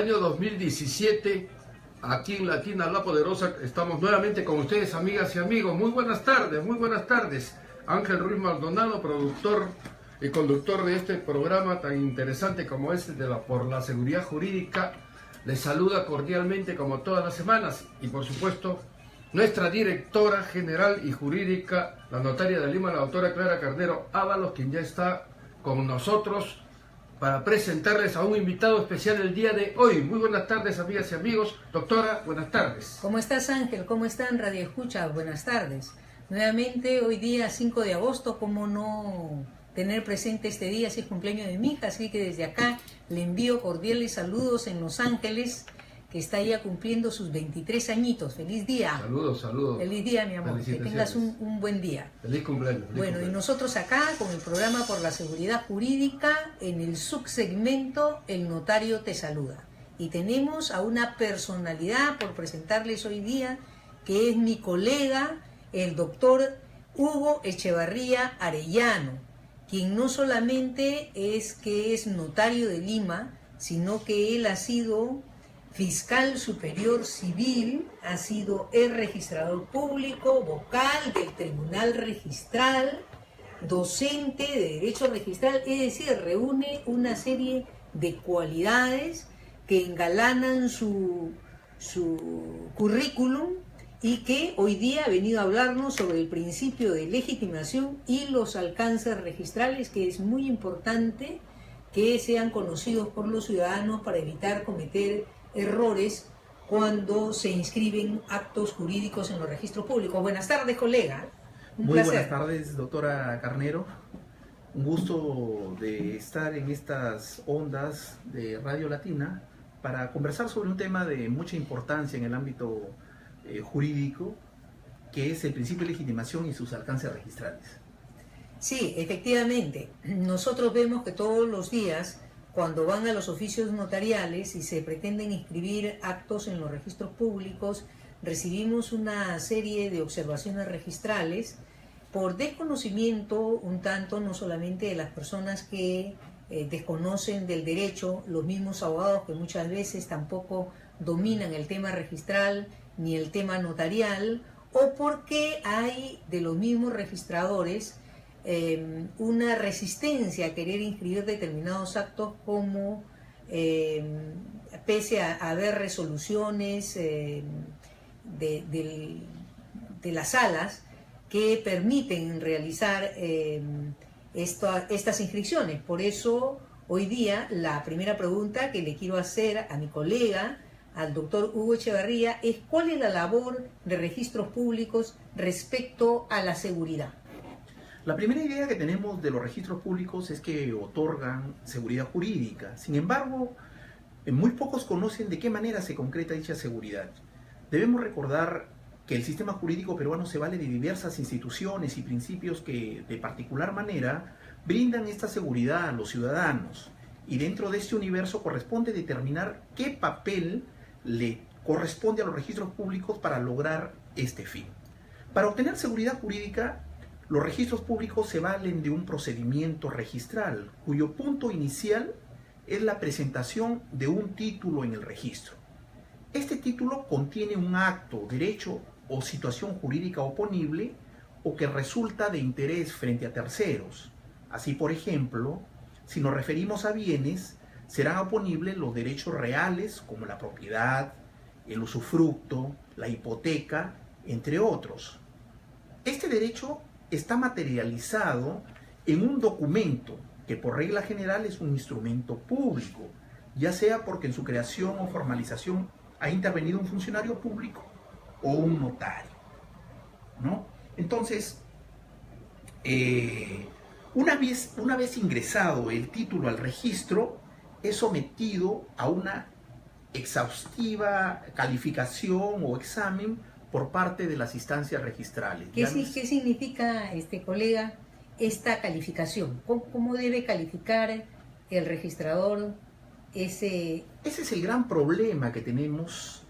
Año 2017, aquí en Latina La Poderosa, estamos nuevamente con ustedes, amigas y amigos. Muy buenas tardes, muy buenas tardes. Ángel Ruiz Maldonado, productor y conductor de este programa tan interesante como es por la seguridad jurídica, les saluda cordialmente como todas las semanas y por supuesto nuestra directora general y jurídica, la notaria de Lima, la doctora Clara Carnero Ábalos, quien ya está con nosotros para presentarles a un invitado especial el día de hoy. Muy buenas tardes, amigas y amigos. Doctora, buenas tardes. ¿Cómo estás, Ángel? ¿Cómo están, Radio Escucha? Buenas tardes. Nuevamente, hoy día 5 de agosto, ¿cómo no tener presente este día? Si es cumpleaños de mi hija, así que desde acá le envío cordiales saludos en Los Ángeles, que está ya cumpliendo sus 23 añitos. ¡Feliz día! Saludos, saludos. Feliz día, mi amor. Que tengas un buen día. Feliz cumpleaños. Bueno, y nosotros acá con el programa por la seguridad jurídica, en el subsegmento El Notario te saluda. Y tenemos a una personalidad por presentarles hoy día, que es mi colega, el doctor Hugo Echevarría Arellano, quien no solamente es que es notario de Lima, sino que él ha sido fiscal superior civil, ha sido el registrador público, vocal del tribunal registral, docente de derecho registral, es decir, reúne una serie de cualidades que engalanan su currículum y que hoy día ha venido a hablarnos sobre el principio de legitimación y los alcances registrales, que es muy importante que sean conocidos por los ciudadanos para evitar cometer errores cuando se inscriben actos jurídicos en los registros públicos. Buenas tardes, colega. Muy buenas tardes, doctora Carnero. Un gusto de estar en estas ondas de Radio Latina para conversar sobre un tema de mucha importancia en el ámbito jurídico, que es el principio de legitimación y sus alcances registrales. Sí, efectivamente. Nosotros vemos que todos los días, cuando van a los oficios notariales y se pretenden inscribir actos en los registros públicos, recibimos una serie de observaciones registrales por desconocimiento un tanto no solamente de las personas que desconocen del derecho, los mismos abogados que muchas veces tampoco dominan el tema registral ni el tema notarial, o porque hay de los mismos registradores una resistencia a querer inscribir determinados actos como pese a haber resoluciones de las salas que permiten realizar estas inscripciones. Por eso hoy día la primera pregunta que le quiero hacer a mi colega, al doctor Hugo Echevarría, es ¿cuál es la labor de registros públicos respecto a la seguridad? La primera idea que tenemos de los registros públicos es que otorgan seguridad jurídica. Sin embargo, muy pocos conocen de qué manera se concreta dicha seguridad. Debemos recordar que el sistema jurídico peruano se vale de diversas instituciones y principios que, de particular manera, brindan esta seguridad a los ciudadanos. Y dentro de este universo corresponde determinar qué papel le corresponde a los registros públicos para lograr este fin. Para obtener seguridad jurídica, los registros públicos se valen de un procedimiento registral, cuyo punto inicial es la presentación de un título en el registro. Este título contiene un acto, derecho o situación jurídica oponible o que resulta de interés frente a terceros. Así, por ejemplo, si nos referimos a bienes, serán oponibles los derechos reales como la propiedad, el usufructo, la hipoteca, entre otros. Este derecho está materializado en un documento que por regla general es un instrumento público, ya sea porque en su creación o formalización ha intervenido un funcionario público o un notario, ¿no? Entonces, una vez ingresado el título al registro, es sometido a una exhaustiva calificación o examen por parte de las instancias registrales. ¿Qué significa, colega, esta calificación? ¿Cómo debe calificar el registrador ese? Ese es el gran problema que tenemos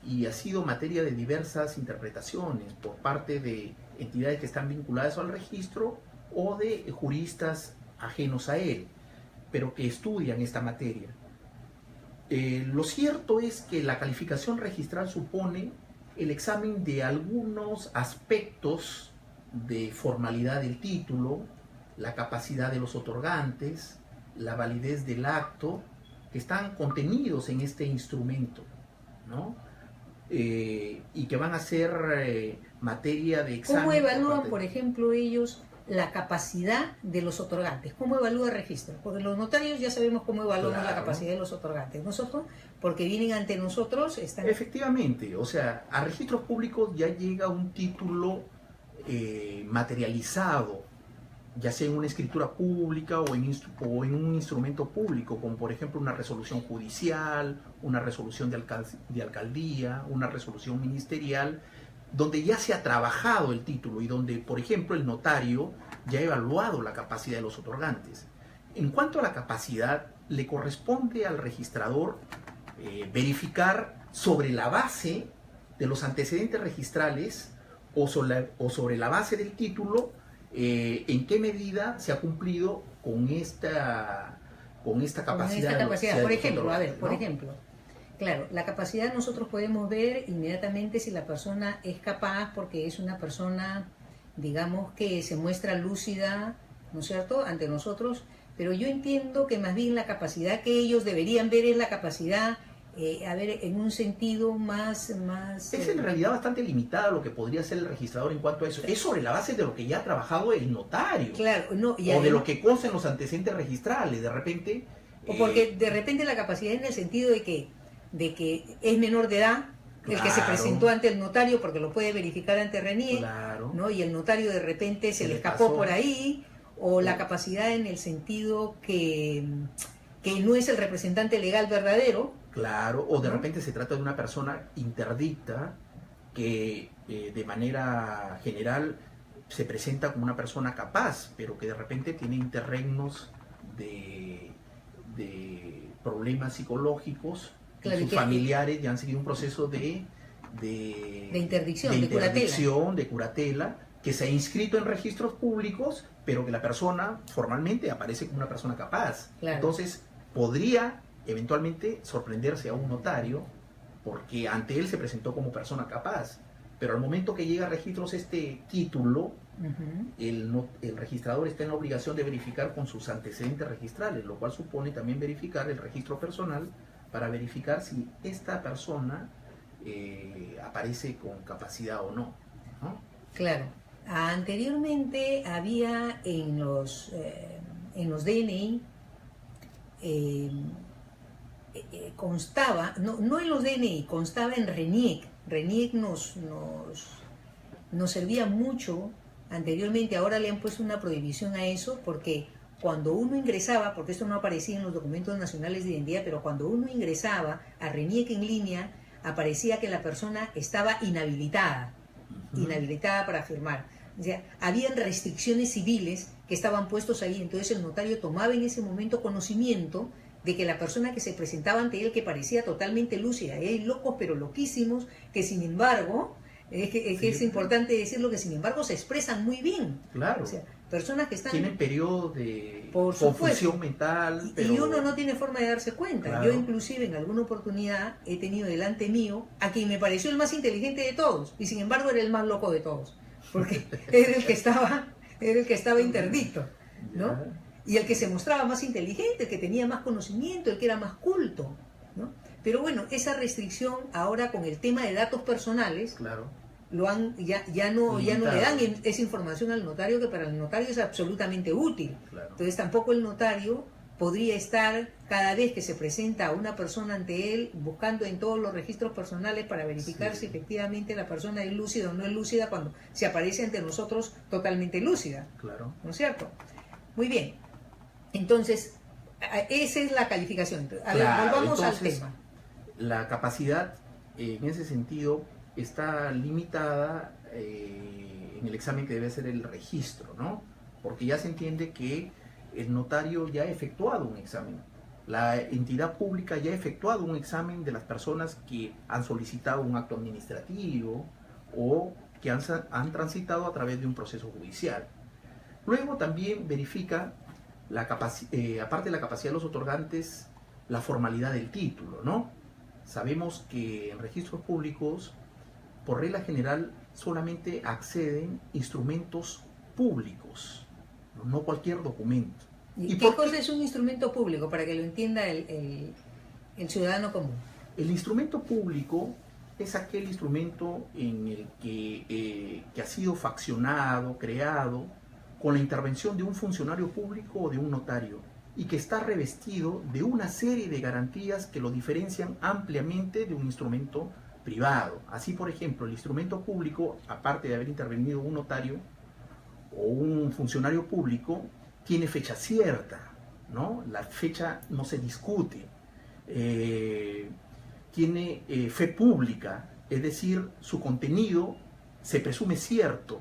y ha sido materia de diversas interpretaciones por parte de entidades que están vinculadas al registro o de juristas ajenos a él, pero que estudian esta materia. Lo cierto es que la calificación registral supone el examen de algunos aspectos de formalidad del título, la capacidad de los otorgantes, la validez del acto, que están contenidos en este instrumento, ¿no? Y que van a ser materia de examen. ¿Cómo evalúan, por ejemplo, ellos la capacidad de los otorgantes? ¿Cómo evalúa el registro? Porque los notarios ya sabemos cómo evaluamos la capacidad de los otorgantes. Nosotros, porque vienen ante nosotros, están... Efectivamente, o sea, a registros públicos ya llega un título materializado, ya sea en una escritura pública o en un instrumento público, como por ejemplo una resolución judicial, una resolución de alcaldía, una resolución ministerial, donde ya se ha trabajado el título y donde, por ejemplo, el notario ya ha evaluado la capacidad de los otorgantes. En cuanto a la capacidad, le corresponde al registrador verificar sobre la base de los antecedentes registrales o sobre la base del título en qué medida se ha cumplido con esta capacidad. Por ejemplo, por ejemplo, claro, la capacidad nosotros podemos ver inmediatamente si la persona es capaz, porque es una persona, digamos, que se muestra lúcida, ¿no es cierto?, ante nosotros, pero yo entiendo que más bien la capacidad que ellos deberían ver es la capacidad, en un sentido más... Es en realidad bastante limitada lo que podría hacer el registrador en cuanto a eso. Es sobre la base de lo que ya ha trabajado el notario. Claro, no, o de lo que consta en los antecedentes registrales, de repente... O porque de repente la capacidad en el sentido de que es menor de edad, el que se presentó ante el notario, porque lo puede verificar ante RENIEC, ¿no? Y el notario de repente se le escapó por ahí, o la capacidad en el sentido que no es el representante legal verdadero. Claro, o de repente se trata de una persona interdicta que de manera general se presenta como una persona capaz, pero que de repente tiene interregnos de problemas psicológicos. Claro, sus familiares ya han seguido un proceso de interdicción, de curatela, que se ha inscrito en registros públicos, pero que la persona formalmente aparece como una persona capaz. Claro. Entonces, podría eventualmente sorprenderse a un notario, porque ante él se presentó como persona capaz. Pero al momento que llega a registros este título, el registrador está en la obligación de verificar con sus antecedentes registrales, lo cual supone también verificar el registro personal para verificar si esta persona aparece con capacidad o no, ¿no? Claro. Anteriormente había en los DNI, constaba, no en los DNI, constaba en RENIEC. RENIEC nos servía mucho anteriormente, ahora le han puesto una prohibición a eso, porque cuando uno ingresaba, porque esto no aparecía en los documentos nacionales de identidad, pero cuando uno ingresaba a RENIEC en línea, aparecía que la persona estaba inhabilitada para firmar. O sea, habían restricciones civiles que estaban puestos ahí, entonces el notario tomaba en ese momento conocimiento de que la persona que se presentaba ante él, que parecía totalmente lúcida, hay locos pero loquísimos, que sin embargo, es importante decirlo, que sin embargo se expresan muy bien. Claro. O sea, personas que están... Tienen periodos de confusión mental. Pero... Y uno no tiene forma de darse cuenta. Claro. Yo inclusive en alguna oportunidad he tenido delante mío a quien me pareció el más inteligente de todos, y sin embargo era el más loco de todos, porque era el que estaba interdicto, ¿no? Y el que se mostraba más inteligente, el que tenía más conocimiento, el que era más culto, ¿no? Pero bueno, esa restricción ahora con el tema de datos personales, claro, ya no le dan esa información al notario, que para el notario es absolutamente útil. Claro. Entonces tampoco el notario podría estar cada vez que se presenta a una persona ante él buscando en todos los registros personales para verificar si efectivamente la persona es lúcida o no es lúcida, cuando se aparece ante nosotros totalmente lúcida. Claro. ¿No es cierto? Muy bien. Entonces, esa es la calificación. Volvamos al tema. La capacidad, en ese sentido, está limitada en el examen que debe hacer el registro, ¿no? Porque ya se entiende que el notario ya ha efectuado un examen. La entidad pública ya ha efectuado un examen de las personas que han solicitado un acto administrativo o que han transitado a través de un proceso judicial. Luego también verifica aparte de la capacidad de los otorgantes, la formalidad del título, ¿no? Sabemos que en registros públicos, por regla general, solamente acceden instrumentos públicos, no cualquier documento. ¿Y qué cosa es un instrumento público para que lo entienda el ciudadano común? El instrumento público es aquel instrumento en el que ha sido faccionado, creado, con la intervención de un funcionario público o de un notario, y que está revestido de una serie de garantías que lo diferencian ampliamente de un instrumento privado. Así, por ejemplo, el instrumento público, aparte de haber intervenido un notario o un funcionario público, tiene fecha cierta, ¿no? La fecha no se discute. Tiene fe pública, es decir, su contenido se presume cierto.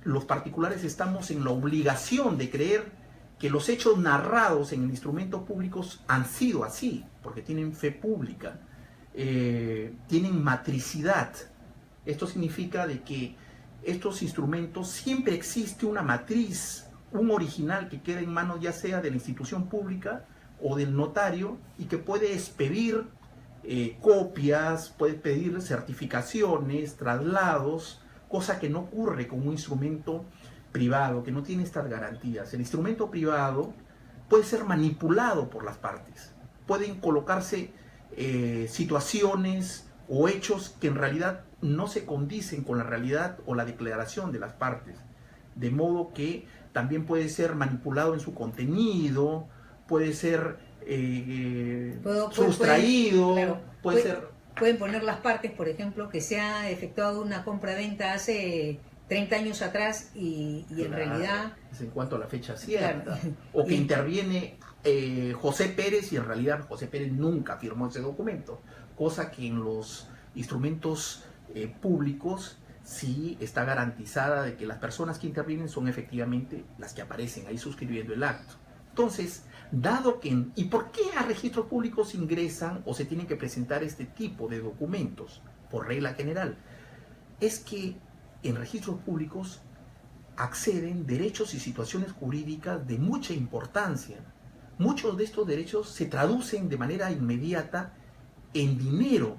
Los particulares estamos en la obligación de creer que los hechos narrados en el instrumento público han sido así, porque tienen fe pública, tienen matricidad. Esto significa de que estos instrumentos siempre existe una matriz, un original que queda en manos ya sea de la institución pública o del notario, y que puede expedir copias, puede pedir certificaciones, traslados, cosa que no ocurre con un instrumento privado, que no tiene estas garantías. El instrumento privado puede ser manipulado por las partes, pueden colocarse situaciones o hechos que en realidad no se condicen con la realidad o la declaración de las partes, de modo que también puede ser manipulado en su contenido, puede ser sustraído, puede ser... Pueden poner las partes, por ejemplo, que se ha efectuado una compra-venta hace 30 años atrás y en realidad... Es en cuanto a la fecha cierta. Claro. O que interviene José Pérez y en realidad José Pérez nunca firmó ese documento, cosa que en los instrumentos públicos sí está garantizada de que las personas que intervienen son efectivamente las que aparecen ahí suscribiendo el acto. Entonces, dado que... ¿Y por qué a registros públicos ingresan o se tienen que presentar este tipo de documentos? Por regla general, es que en registros públicos acceden derechos y situaciones jurídicas de mucha importancia. Muchos de estos derechos se traducen de manera inmediata en dinero.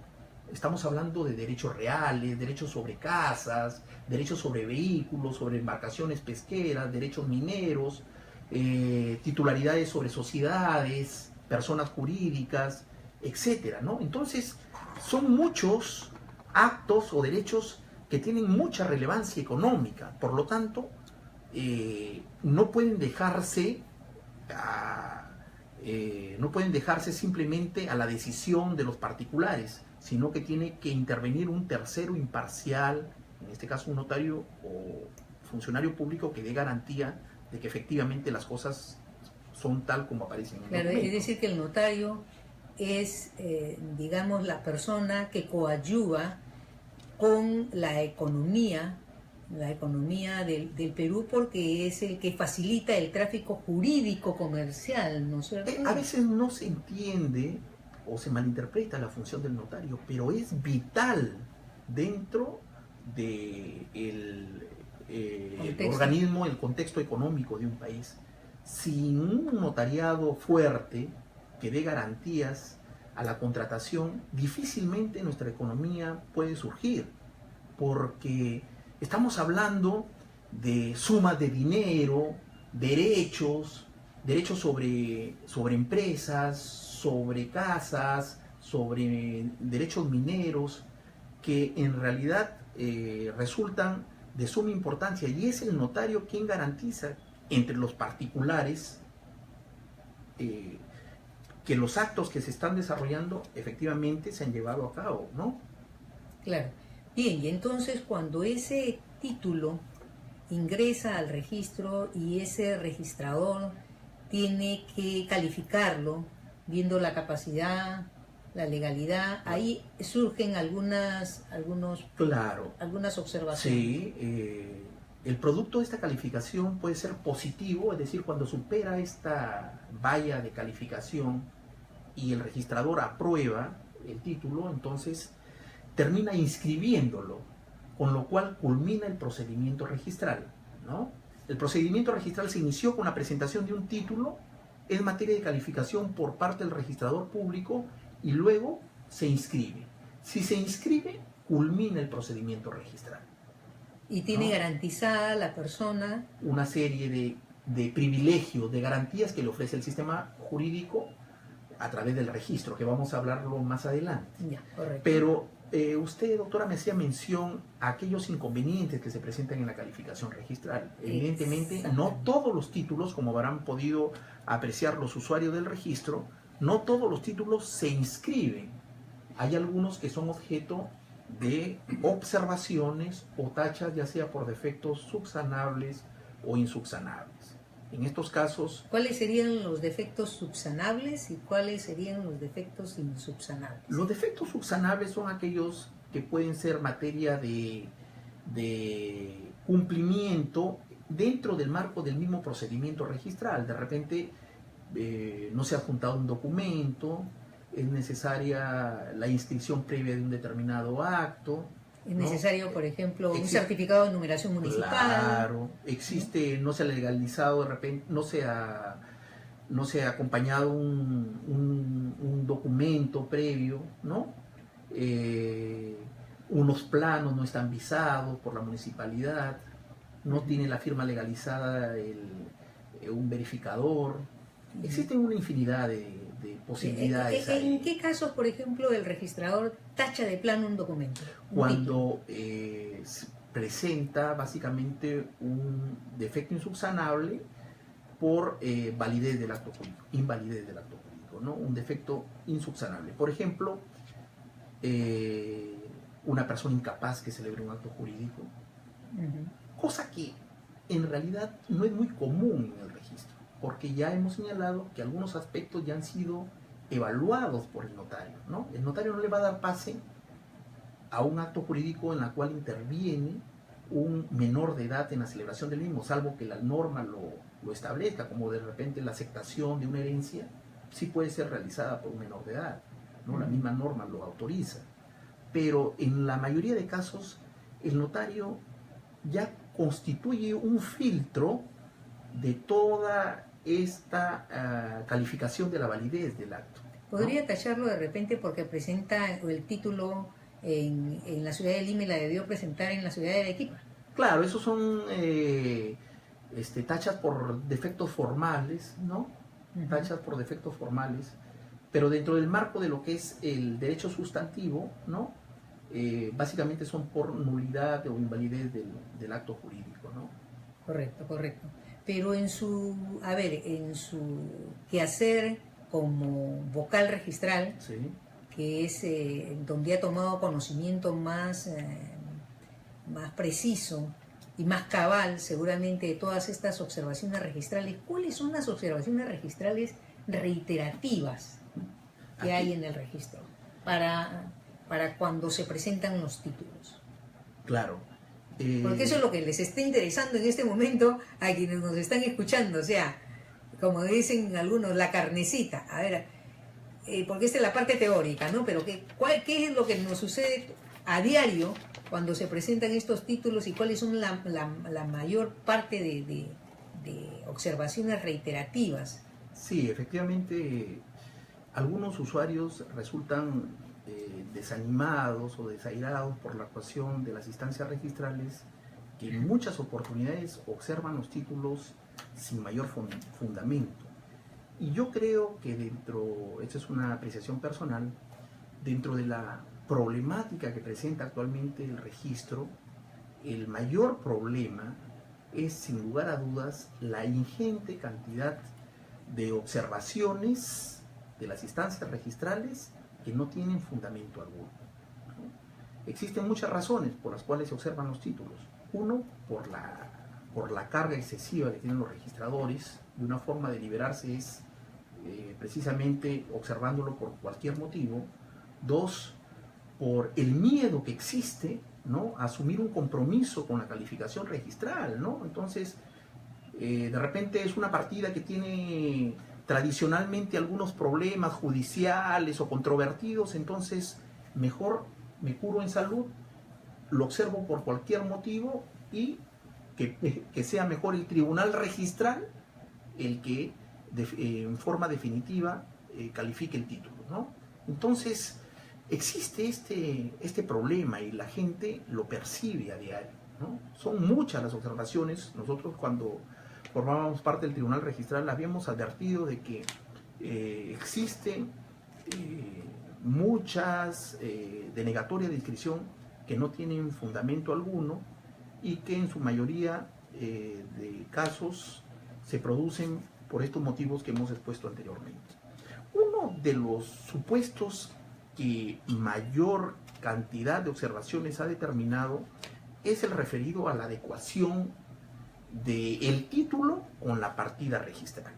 Estamos hablando de derechos reales, derechos sobre casas, derechos sobre vehículos, sobre embarcaciones pesqueras, derechos mineros, titularidades sobre sociedades, personas jurídicas, etcétera, ¿no? Entonces, son muchos actos o derechos que tienen mucha relevancia económica, por lo tanto, no pueden dejarse simplemente a la decisión de los particulares, sino que tiene que intervenir un tercero imparcial, en este caso un notario o funcionario público que dé garantía de que efectivamente las cosas son tal como aparecen en el documento. Es decir, que el notario es, digamos, la persona que coadyuva con la economía del Perú, porque es el que facilita el tráfico jurídico comercial, ¿no es cierto? A veces no se entiende o se malinterpreta la función del notario, pero es vital dentro del organismo, el contexto económico de un país. Sin un notariado fuerte que dé garantías a la contratación, difícilmente nuestra economía puede surgir, porque estamos hablando de sumas de dinero, derechos sobre empresas, sobre casas, sobre derechos mineros, que en realidad resultan de suma importancia, y es el notario quien garantiza entre los particulares que los actos que se están desarrollando efectivamente se han llevado a cabo, ¿no? Claro. Bien, y entonces cuando ese título ingresa al registro y ese registrador tiene que calificarlo, viendo la capacidad, la legalidad, ahí surgen algunas observaciones. Sí, el producto de esta calificación puede ser positivo, es decir, cuando supera esta valla de calificación y el registrador aprueba el título, entonces termina inscribiéndolo, con lo cual culmina el procedimiento registral, ¿no? El procedimiento registral se inició con la presentación de un título es materia de calificación por parte del registrador público y luego se inscribe. Si se inscribe, culmina el procedimiento registral. Y tiene ¿no? garantizada la persona Una serie de privilegios, de garantías que le ofrece el sistema jurídico a través del registro, que vamos a hablarlo más adelante. Ya, correcto. Pero usted, doctora, me hacía mención a aquellos inconvenientes que se presentan en la calificación registral. Evidentemente, no todos los títulos, como habrán podido apreciar los usuarios del registro, no todos los títulos se inscriben. Hay algunos que son objeto de observaciones o tachas, ya sea por defectos subsanables o insubsanables. En estos casos, ¿cuáles serían los defectos subsanables y cuáles serían los defectos insubsanables? los defectos subsanables son aquellos que pueden ser materia de cumplimiento dentro del marco del mismo procedimiento registral. De repente no se ha juntado un documento, es necesaria la inscripción previa de un determinado acto. Es necesario, por ejemplo, un Existe- certificado de numeración municipal. Claro, existe, no se ha legalizado, de repente no se ha acompañado un documento previo, ¿no? Unos planos no están visados por la municipalidad, no tiene la firma legalizada un verificador. Existen una infinidad de posibilidades. ¿En ahí. qué casos, por ejemplo, el registrador tacha de plano un documento? Un Cuando se presenta básicamente un defecto insubsanable por invalidez del acto jurídico, ¿no? Un defecto insubsanable. Por ejemplo, una persona incapaz que celebre un acto jurídico, título. cosa que en realidad no es muy común en el registro, porque ya hemos señalado que algunos aspectos ya han sido evaluados por el notario, ¿no? El notario no le va a dar pase a un acto jurídico en la cual interviene un menor de edad en la celebración del mismo, salvo que la norma lo establezca, como de repente la aceptación de una herencia sí puede ser realizada por un menor de edad, ¿no? La misma norma lo autoriza. Pero en la mayoría de casos, el notario ya constituye un filtro de toda esta calificación de la validez del acto. Podría ¿no? tacharlo de repente porque presenta el título en la ciudad de Lima y la debió presentar en la ciudad de Arequipa. Claro, esos son tachas por defectos formales, ¿no? Tachas por defectos formales, pero dentro del marco de lo que es el derecho sustantivo, ¿no? Básicamente son por nulidad o invalidez del acto jurídico, ¿no? Correcto. Pero en su quehacer como vocal registral, Sí. que es donde ha tomado conocimiento más preciso y más cabal seguramente de todas estas observaciones registrales, ¿cuáles son las observaciones registrales reiterativas que hay en el registro para cuando se presentan los títulos? Claro. Porque eso es lo que les está interesando en este momento a quienes nos están escuchando, o sea, como dicen algunos, la carnecita. A ver, porque esta es la parte teórica, ¿no? Pero ¿qué es lo que nos sucede a diario cuando se presentan estos títulos y cuáles son la mayor parte de observaciones reiterativas? Sí, efectivamente, algunos usuarios resultan desanimados o desairados por la actuación de las instancias registrales que en muchas oportunidades observan los títulos sin mayor fundamento. Y yo creo que esta es una apreciación personal, dentro de la problemática que presenta actualmente el registro, el mayor problema es, sin lugar a dudas, la ingente cantidad de observaciones de las instancias registrales que no tienen fundamento alguno, ¿no? Existen muchas razones por las cuales se observan los títulos. Uno, por la carga excesiva que tienen los registradores, y una forma de liberarse es precisamente observándolo por cualquier motivo. Dos, por el miedo que existe, ¿no?, a asumir un compromiso con la calificación registral, ¿no? Entonces, de repente es una partida que tiene tradicionalmente algunos problemas judiciales o controvertidos, entonces mejor me curo en salud, lo observo por cualquier motivo y que sea mejor el tribunal registral el que en forma definitiva califique el título, ¿no? Entonces, existe este problema y la gente lo percibe a diario, ¿no? Son muchas las observaciones. Nosotros, cuando formábamos parte del Tribunal Registral, habíamos advertido de que existen muchas denegatorias de inscripción que no tienen fundamento alguno y que en su mayoría de casos se producen por estos motivos que hemos expuesto anteriormente. Uno de los supuestos que mayor cantidad de observaciones ha determinado es el referido a la adecuación del título con la partida registral,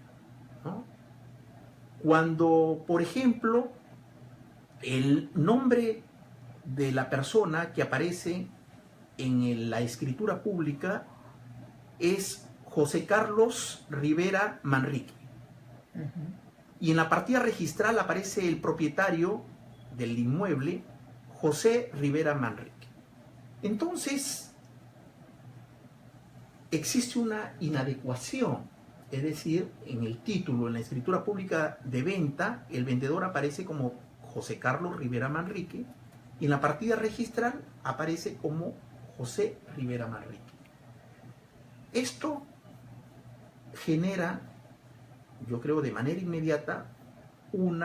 ¿no? Cuando, por ejemplo, el nombre de la persona que aparece en la escritura pública es José Carlos Rivera Manrique, y en la partida registral aparece el propietario del inmueble, José Rivera Manrique. Entonces, existe una inadecuación, es decir, en el título, en la escritura pública de venta, el vendedor aparece como José Carlos Rivera Manrique, y en la partida registral aparece como José Rivera Manrique. Esto genera, yo creo de manera inmediata, un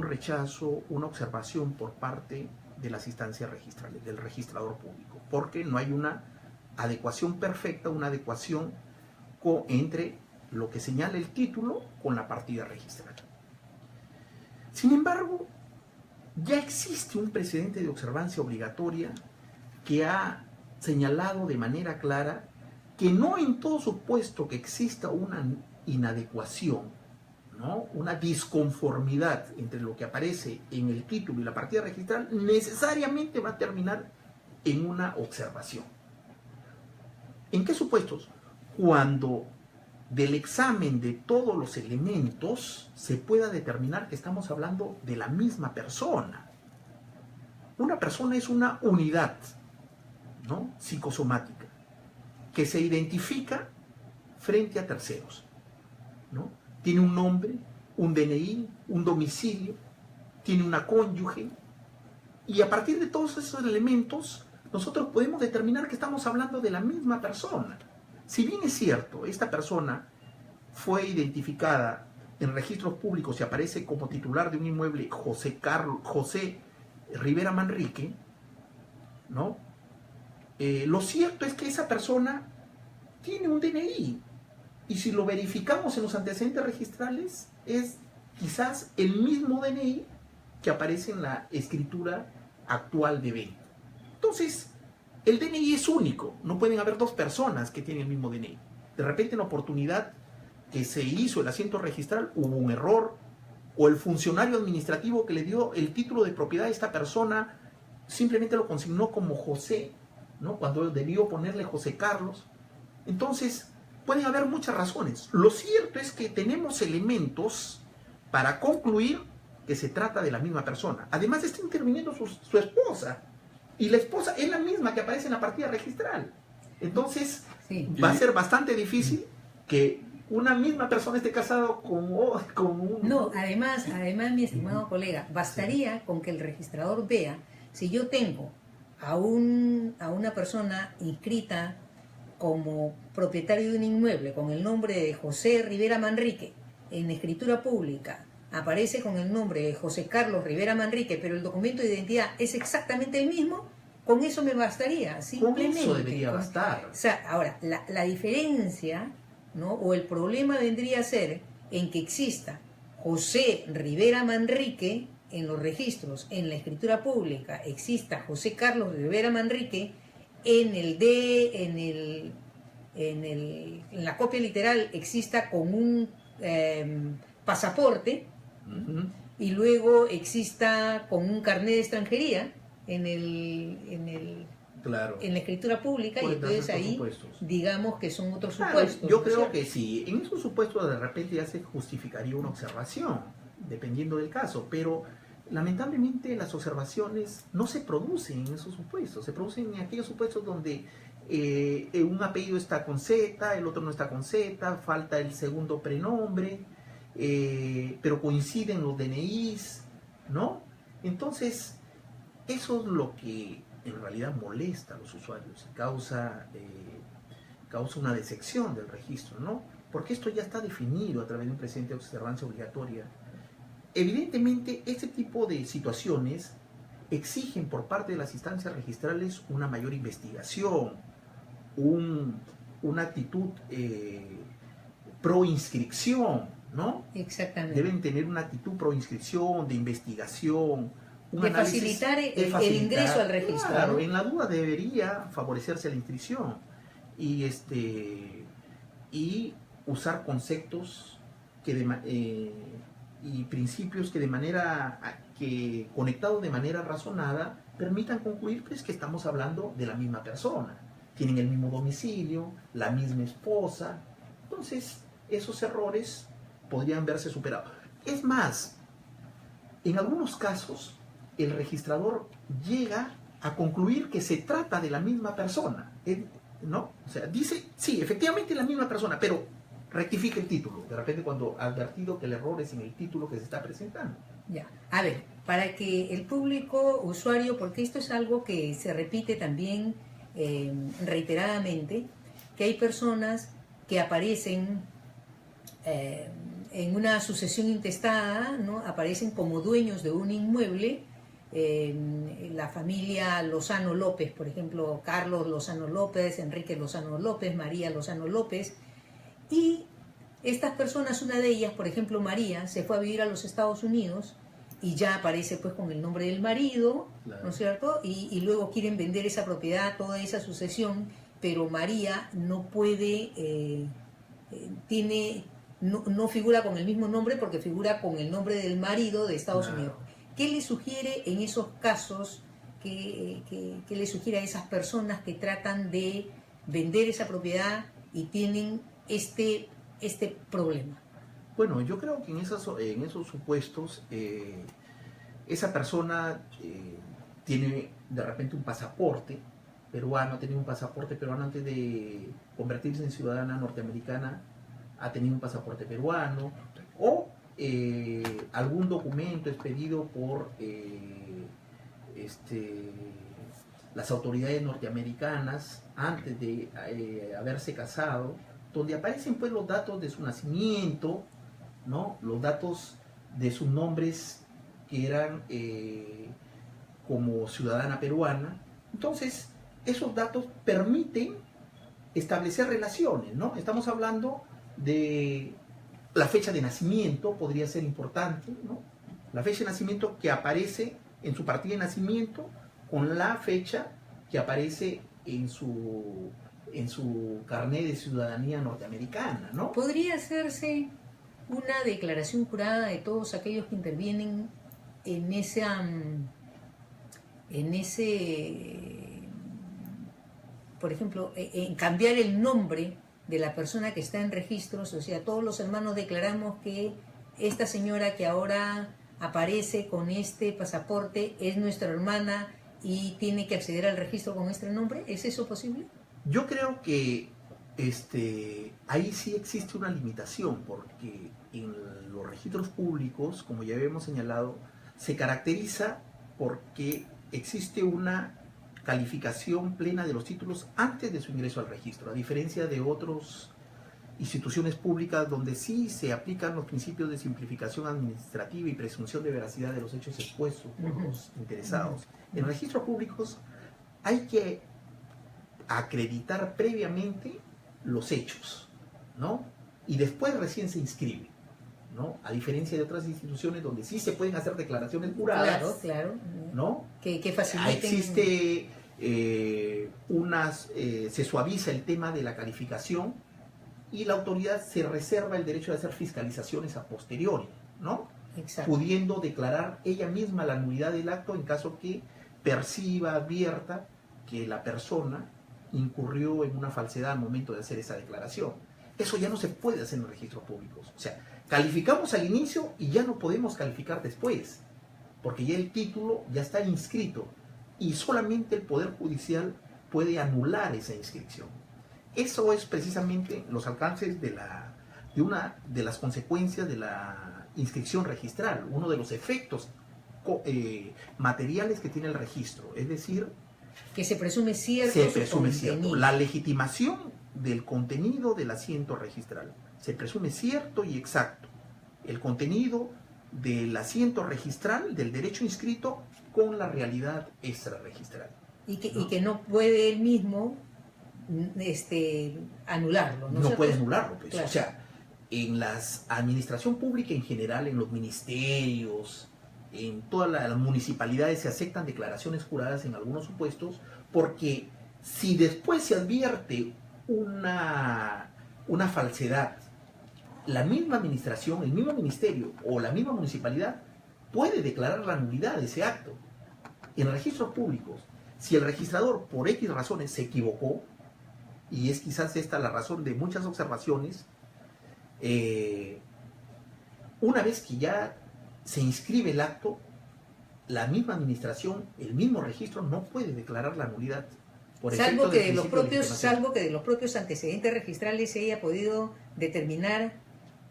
rechazo, una observación por parte de las instancias registrales, del registrador público, porque no hay una adecuación perfecta, una adecuación entre lo que señala el título con la partida registral. Sin embargo, ya existe un precedente de observancia obligatoria que ha señalado de manera clara que no en todo supuesto que exista una inadecuación, ¿no?, una disconformidad entre lo que aparece en el título y la partida registral, necesariamente va a terminar en una observación. ¿En qué supuestos? Cuando del examen de todos los elementos se pueda determinar que estamos hablando de la misma persona. Una persona es una unidad, ¿no?, psicosomática, que se identifica frente a terceros, ¿no? Tiene un nombre, un DNI, un domicilio, tiene una cónyuge, y a partir de todos esos elementos nosotros podemos determinar que estamos hablando de la misma persona. Si bien es cierto, esta persona fue identificada en registros públicos y aparece como titular de un inmueble José Rivera Manrique, ¿no? Lo cierto es que esa persona tiene un DNI, y si lo verificamos en los antecedentes registrales, es quizás el mismo DNI que aparece en la escritura actual de venta. Entonces, el DNI es único, no pueden haber dos personas que tienen el mismo DNI. De repente, en la oportunidad que se hizo el asiento registral, hubo un error, o el funcionario administrativo que le dio el título de propiedad a esta persona simplemente lo consignó como José, ¿no?, cuando debió ponerle José Carlos. Entonces, pueden haber muchas razones. Lo cierto es que tenemos elementos para concluir que se trata de la misma persona. Además, está interviniendo su esposa, y la esposa es la misma que aparece en la partida registral. Entonces, sí, va a ser bastante difícil que una misma persona esté casado con un... No, además, mi estimado colega, bastaría con que el registrador vea si yo tengo a una persona inscrita como propietario de un inmueble con el nombre de José Rivera Manrique en escritura pública, aparece con el nombre de José Carlos Rivera Manrique, pero el documento de identidad es exactamente el mismo, con eso me bastaría, simplemente. Con eso debería bastar. O sea, ahora, la diferencia, ¿no?, o el problema vendría a ser en que exista José Rivera Manrique en los registros, en la escritura pública exista José Carlos Rivera Manrique, en la copia literal exista con un pasaporte, y luego exista con un carnet de extranjería claro, en la escritura pública, y entonces ahí supuestos, digamos que son otros supuestos. Yo creo que sí, en esos supuestos de repente ya se justificaría una observación, dependiendo del caso, pero lamentablemente las observaciones no se producen en esos supuestos, se producen en aquellos supuestos donde un apellido está con Z, el otro no está con Z, falta el segundo prenombre, pero coinciden los DNIs, ¿no? Entonces, eso es lo que en realidad molesta a los usuarios y causa una decepción del registro, ¿no? Porque esto ya está definido a través de un precedente de observancia obligatoria. Evidentemente, este tipo de situaciones exigen por parte de las instancias registrales una mayor investigación, una actitud pro inscripción, ¿no? Exactamente. Deben tener una actitud pro inscripción, de investigación, de facilitar el ingreso al registro. Claro, ¿no? En la duda debería favorecerse la inscripción y usar conceptos y principios que conectados de manera razonada permitan concluir pues, que estamos hablando de la misma persona. Tienen el mismo domicilio, la misma esposa. Entonces, esos errores podrían verse superados. Es más, en algunos casos, el registrador llega a concluir que se trata de la misma persona, ¿no? O sea, dice, sí, efectivamente es la misma persona, pero rectifica el título, de repente cuando ha advertido que el error es en el título que se está presentando. Ya, a ver, para que el público usuario, porque esto es algo que se repite también reiteradamente, que hay personas que aparecen en una sucesión intestada, ¿no? Aparecen como dueños de un inmueble, la familia Lozano López, por ejemplo, Carlos Lozano López, Enrique Lozano López, María Lozano López, y estas personas, una de ellas, por ejemplo María, se fue a vivir a los Estados Unidos y ya aparece pues con el nombre del marido, claro. ¿No es cierto? Y luego quieren vender esa propiedad, toda esa sucesión, pero María no puede, no figura con el mismo nombre porque figura con el nombre del marido de Estados Unidos. ¿Qué le sugiere en esos casos, qué le sugiere a esas personas que tratan de vender esa propiedad y tienen este problema? Bueno, yo creo que en esos supuestos esa persona tiene de repente un pasaporte peruano, ha tenido un pasaporte peruano antes de convertirse en ciudadana norteamericana, ha tenido un pasaporte peruano, o algún documento expedido por las autoridades norteamericanas antes de haberse casado, donde aparecen pues los datos de su nacimiento, ¿no? Los datos de sus nombres que eran como ciudadana peruana. Entonces, esos datos permiten establecer relaciones, ¿no? Estamos hablando de la fecha de nacimiento, podría ser importante, ¿no? La fecha de nacimiento que aparece en su partida de nacimiento con la fecha que aparece en su carnet de ciudadanía norteamericana, ¿no? ¿Podría hacerse una declaración jurada de todos aquellos que intervienen en por ejemplo, en cambiar el nombre de la persona que está en registros? O sea, todos los hermanos declaramos que esta señora que ahora aparece con este pasaporte es nuestra hermana y tiene que acceder al registro con este nombre. ¿Es eso posible? Yo creo que ahí sí existe una limitación, porque en los registros públicos, como ya habíamos señalado, se caracteriza porque existe una calificación plena de los títulos antes de su ingreso al registro, a diferencia de otras instituciones públicas donde sí se aplican los principios de simplificación administrativa y presunción de veracidad de los hechos expuestos por los interesados. En registros públicos hay que acreditar previamente los hechos, ¿no? Y después recién se inscribe, ¿no? A diferencia de otras instituciones donde sí se pueden hacer declaraciones juradas, claro, ¿no? Que faciliten. Existe se suaviza el tema de la calificación y la autoridad se reserva el derecho de hacer fiscalizaciones a posteriori, ¿no? Exacto. Pudiendo declarar ella misma la nulidad del acto en caso que perciba, advierta que la persona incurrió en una falsedad al momento de hacer esa declaración. Eso ya no se puede hacer en registros públicos. O sea, calificamos al inicio y ya no podemos calificar después, porque ya el título ya está inscrito y solamente el Poder Judicial puede anular esa inscripción. Eso es precisamente los alcances de una de las consecuencias de la inscripción registral, uno de los efectos materiales que tiene el registro, es decir, que se presume cierto. Se presume cierto. La legitimación del contenido del asiento registral. Se presume cierto y exacto el contenido del asiento registral, del derecho inscrito, con la realidad extrarregistral. Y que no puede él mismo anularlo. No puede anularlo, pues. Claro. O sea, en la administración pública en general, en los ministerios, en todas las municipalidades se aceptan declaraciones juradas en algunos supuestos, porque si después se advierte una falsedad, la misma administración, el mismo ministerio o la misma municipalidad puede declarar la nulidad de ese acto. En registros públicos, si el registrador por X razones se equivocó, y es quizás esta la razón de muchas observaciones, una vez que ya se inscribe el acto, la misma administración, el mismo registro no puede declarar la nulidad. Salvo que de los propios antecedentes registrales se haya podido determinar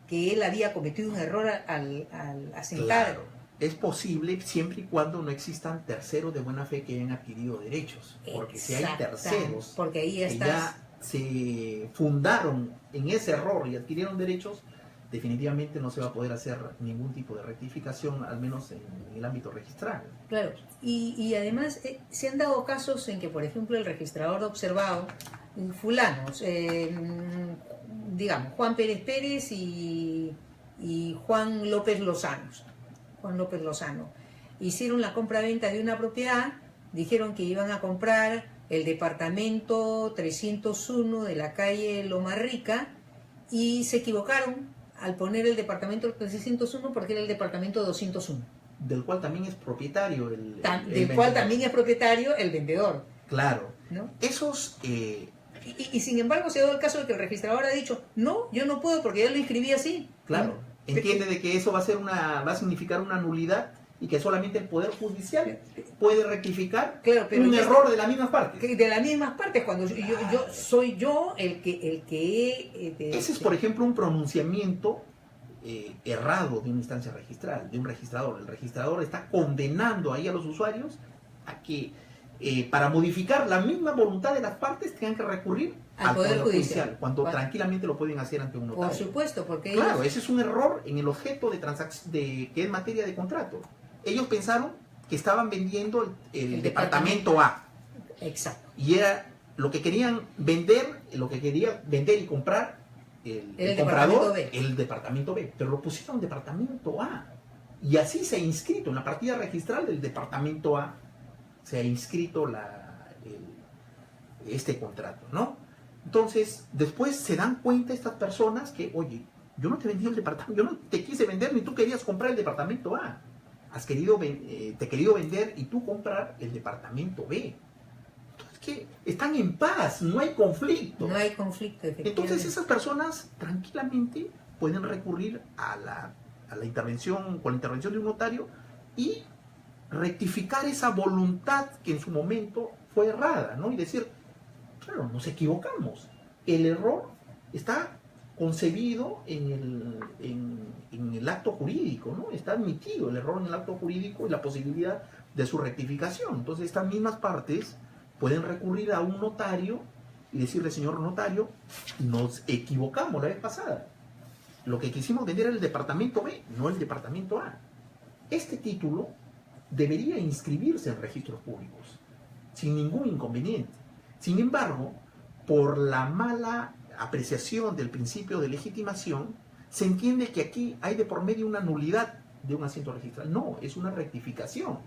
que él había cometido un error al asentar. Claro, es posible siempre y cuando no existan terceros de buena fe que hayan adquirido derechos. Porque si hay terceros porque ahí que ya se fundaron en ese error y adquirieron derechos, definitivamente no se va a poder hacer ningún tipo de rectificación, al menos en el ámbito registral. Claro, y además se han dado casos en que, por ejemplo, el registrador ha observado fulanos, digamos, Juan Pérez Pérez y Juan López Lozano. Hicieron la compra-venta de una propiedad, dijeron que iban a comprar el departamento 301 de la calle Loma Rica y se equivocaron al poner el departamento 301 porque era el departamento 201. Del cual también es propietario también es propietario el vendedor. Claro. ¿No? Esos... Y sin embargo se ha dado el caso de que el registrador ha dicho, no, yo no puedo porque ya lo inscribí así. Claro. Entiende de que eso va a significar una nulidad y que solamente el Poder Judicial puede rectificar un error de las mismas partes. De las mismas partes, cuando soy yo el que Ese es, por ejemplo, un pronunciamiento errado de una instancia registral, de un registrador. El registrador está condenando ahí a los usuarios a que para modificar la misma voluntad de las partes tengan que recurrir al Poder Judicial, cuando tranquilamente lo pueden hacer ante un notario. Por supuesto, porque claro, ese es un error en el objeto de que es materia de contrato. Ellos pensaron que estaban vendiendo el departamento A. Exacto. Y era lo que querían vender, y comprar el comprador, el departamento B. Pero lo pusieron departamento A. Y así se ha inscrito en la partida registral del departamento A. Se ha inscrito este contrato, ¿no? Entonces, después se dan cuenta estas personas que, oye, yo no te vendí el departamento, yo no te quise vender ni tú querías comprar el departamento A. Te he querido vender y tú comprar el departamento B. Entonces, ¿qué? Están en paz, no hay conflicto. No hay conflicto, Entonces, esas personas tranquilamente pueden recurrir a la intervención, con la intervención de un notario y rectificar esa voluntad que en su momento fue errada, ¿no? Y decir, claro, nos equivocamos. El error está concebido en el acto jurídico, ¿no? Está admitido el error en el acto jurídico y la posibilidad de su rectificación. Entonces, estas mismas partes pueden recurrir a un notario y decirle, señor notario, nos equivocamos la vez pasada. Lo que quisimos vender era el departamento B, no el departamento A. Este título debería inscribirse en registros públicos, sin ningún inconveniente. Sin embargo, por la mala apreciación del principio de legitimación, se entiende que aquí hay de por medio una nulidad de un asiento registral. No, es una rectificación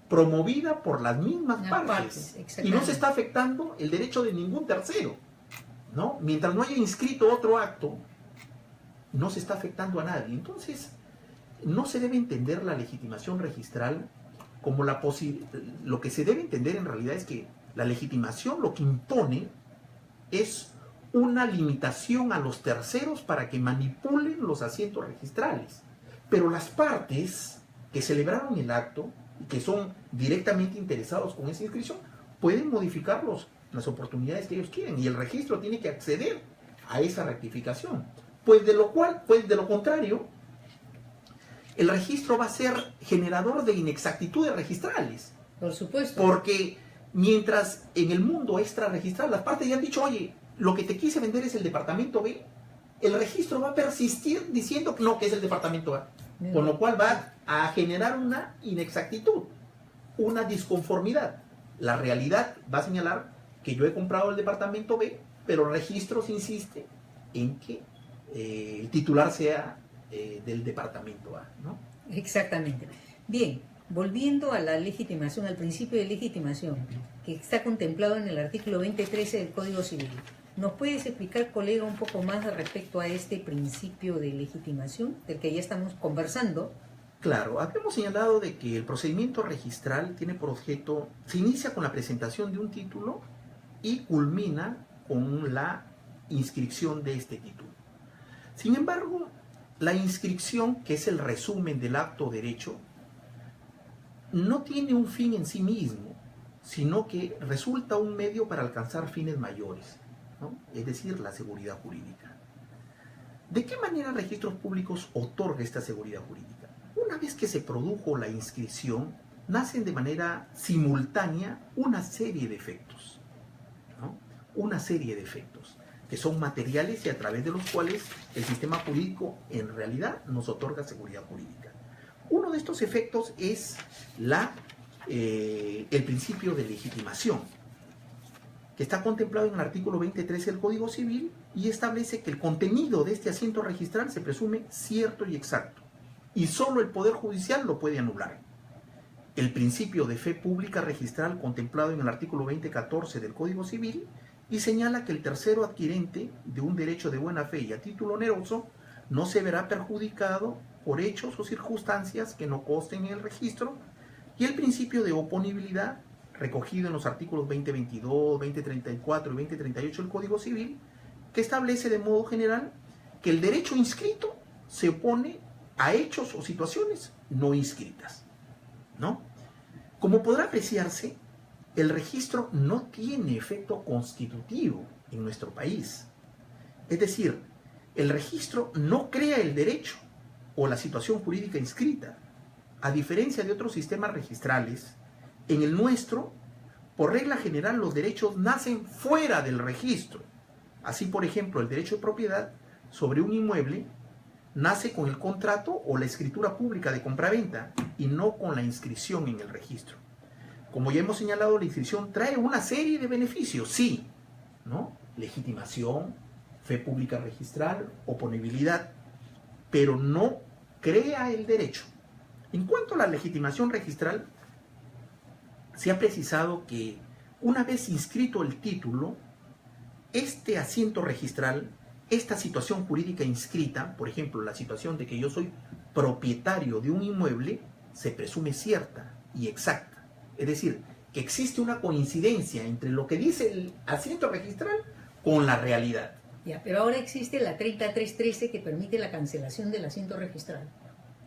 promovida por las mismas partes y no se está afectando el derecho de ningún tercero, ¿no? Mientras no haya inscrito otro acto, no se está afectando a nadie. Entonces, no se debe entender la legitimación registral como lo que se debe entender en realidad es que la legitimación lo que impone es una limitación a los terceros para que manipulen los asientos registrales. Pero las partes que celebraron el acto y que son directamente interesados con esa inscripción pueden modificar los las oportunidades que ellos quieren, y el registro tiene que acceder a esa rectificación. Pues de lo contrario, el registro va a ser generador de inexactitudes registrales. Por supuesto. Porque mientras en el mundo extrarregistral las partes ya han dicho, oye, lo que te quise vender es el departamento B, el registro va a persistir diciendo que no, que es el departamento A. Con lo cual va a generar una inexactitud, una disconformidad. La realidad va a señalar que yo he comprado el departamento B, pero el registro se insiste en que el titular sea del departamento A, ¿no? Exactamente. Bien, volviendo a la legitimación, al principio de legitimación, que está contemplado en el artículo 2013 del Código Civil. ¿Nos puedes explicar, colega, un poco más respecto a este principio de legitimación del que ya estamos conversando? Claro, habíamos señalado de que el procedimiento registral tiene por objeto, se inicia con la presentación de un título y culmina con la inscripción de este título. Sin embargo, la inscripción, que es el resumen del acto o derecho, no tiene un fin en sí mismo, sino que resulta un medio para alcanzar fines mayores, ¿no? Es decir, la seguridad jurídica. ¿De qué manera Registros Públicos otorga esta seguridad jurídica? Una vez que se produjo la inscripción, nacen de manera simultánea una serie de efectos, ¿no? Una serie de efectos que son materiales y a través de los cuales el sistema jurídico en realidad nos otorga seguridad jurídica. Uno de estos efectos es el principio de legitimación, que está contemplado en el artículo 2013 del Código Civil y establece que el contenido de este asiento registral se presume cierto y exacto, y solo el Poder Judicial lo puede anular. El principio de fe pública registral contemplado en el artículo 2014 del Código Civil y señala que el tercero adquirente de un derecho de buena fe y a título oneroso no se verá perjudicado por hechos o circunstancias que no consten en el registro, y el principio de oponibilidad recogido en los artículos 2022, 2034 y 2038 del Código Civil, que establece de modo general que el derecho inscrito se opone a hechos o situaciones no inscritas, ¿no? Como podrá apreciarse, el registro no tiene efecto constitutivo en nuestro país. Es decir, el registro no crea el derecho o la situación jurídica inscrita. A diferencia de otros sistemas registrales, en el nuestro, por regla general, los derechos nacen fuera del registro. Así, por ejemplo, el derecho de propiedad sobre un inmueble nace con el contrato o la escritura pública de compraventa y no con la inscripción en el registro. Como ya hemos señalado, la inscripción trae una serie de beneficios, sí, ¿no? Legitimación, fe pública registral, oponibilidad, pero no crea el derecho. En cuanto a la legitimación registral, se ha precisado que una vez inscrito el título, este asiento registral, esta situación jurídica inscrita, por ejemplo, la situación de que yo soy propietario de un inmueble, se presume cierta y exacta. Es decir, que existe una coincidencia entre lo que dice el asiento registral con la realidad. Ya, pero ahora existe la 3313 que permite la cancelación del asiento registral,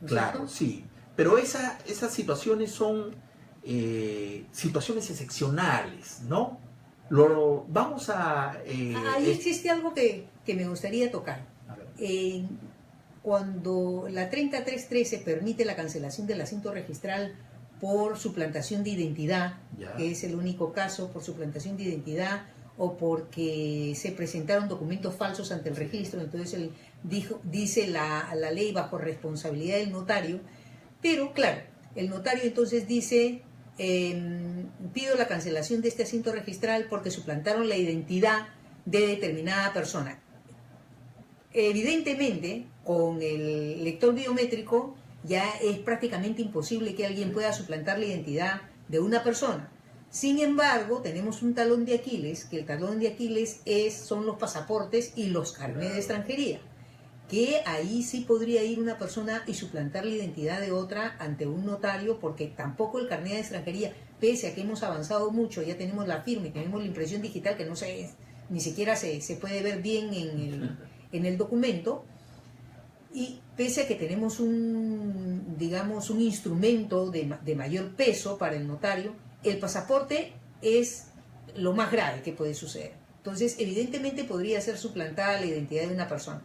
¿no es Claro, cierto? sí. Pero esas situaciones son situaciones excepcionales, ¿no? Vamos a... Ahí existe algo que me gustaría tocar. Cuando la 3313 permite la cancelación del asiento registral por suplantación de identidad, que es el único caso, por suplantación de identidad o porque se presentaron documentos falsos ante el registro, entonces él dice la ley bajo responsabilidad del notario, pero claro, el notario entonces dice, pido la cancelación de este asiento registral porque suplantaron la identidad de determinada persona. Evidentemente, con el lector biométrico ya es prácticamente imposible que alguien pueda suplantar la identidad de una persona. Sin embargo, tenemos un talón de Aquiles, que el talón de Aquiles son los pasaportes y los carnets de extranjería, que ahí sí podría ir una persona y suplantar la identidad de otra ante un notario, porque tampoco el carnet de extranjería, pese a que hemos avanzado mucho, ya tenemos la firma y tenemos la impresión digital, que no se, ni siquiera se puede ver bien en el documento, y pese a que tenemos un instrumento de mayor peso para el notario, el pasaporte es lo más grave que puede suceder. Entonces, evidentemente podría ser suplantada la identidad de una persona.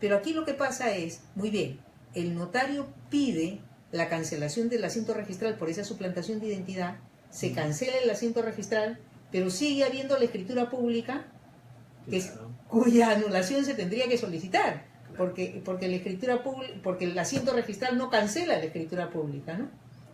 Pero aquí lo que pasa es, muy bien, el notario pide la cancelación del asiento registral por esa suplantación de identidad, se cancela el asiento registral, pero sigue habiendo la escritura pública, cuya anulación se tendría que solicitar, porque la escritura porque el asiento registral no cancela la escritura pública, ¿no?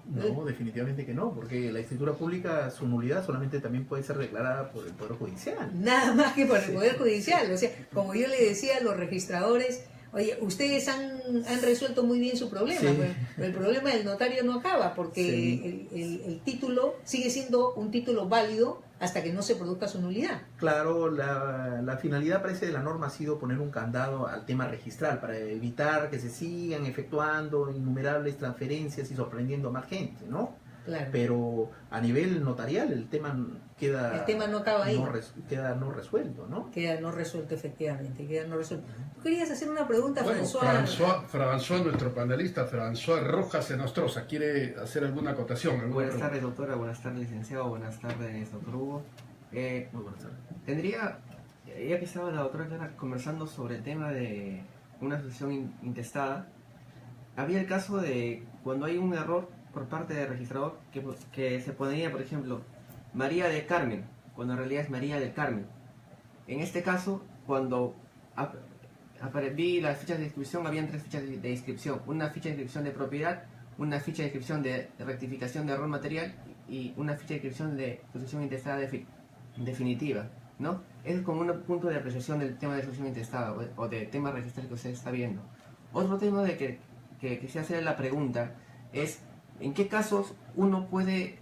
No, definitivamente que no, porque la escritura pública, su nulidad solamente también puede ser declarada por el Poder Judicial. Nada más que por el Poder Judicial. O sea, como yo le decía a los registradores, oye, ustedes han resuelto muy bien su problema, Sí. pero el problema del notario no acaba, porque Sí. el título sigue siendo un título válido hasta que no se produzca su nulidad. Claro, la finalidad parece de la norma ha sido poner un candado al tema registral para evitar que se sigan efectuando innumerables transferencias y sorprendiendo a más gente, ¿no? Claro. Pero a nivel notarial el tema queda... El tema no acaba ahí. Queda no resuelto, ¿no? Queda no resuelto, efectivamente, queda no resuelto. ¿Tú querías hacer una pregunta, Bueno, François? François, nuestro panelista, François Rojas Enostroza, ¿quiere hacer alguna acotación? Buenas tardes, doctora. Buenas tardes, licenciado. Buenas tardes, doctor Hugo. Muy buenas tardes. Tendría, ya que estaba la doctora Clara conversando sobre el tema de una asociación intestada, había el caso de cuando hay un error por parte del registrador que se ponía, por ejemplo, María del Carmen, cuando en realidad es María del Carmen. En este caso, cuando vi las fichas de inscripción, habían 3 fichas de inscripción: una ficha de inscripción de propiedad, una ficha de inscripción de rectificación de error material y una ficha de inscripción de asociación intestada definitiva, ¿no? Es como un punto de apreciación del tema de asociación intestada o de tema registral que usted está viendo. Otro tema de que quisiera hacer la pregunta es: ¿en qué casos uno puede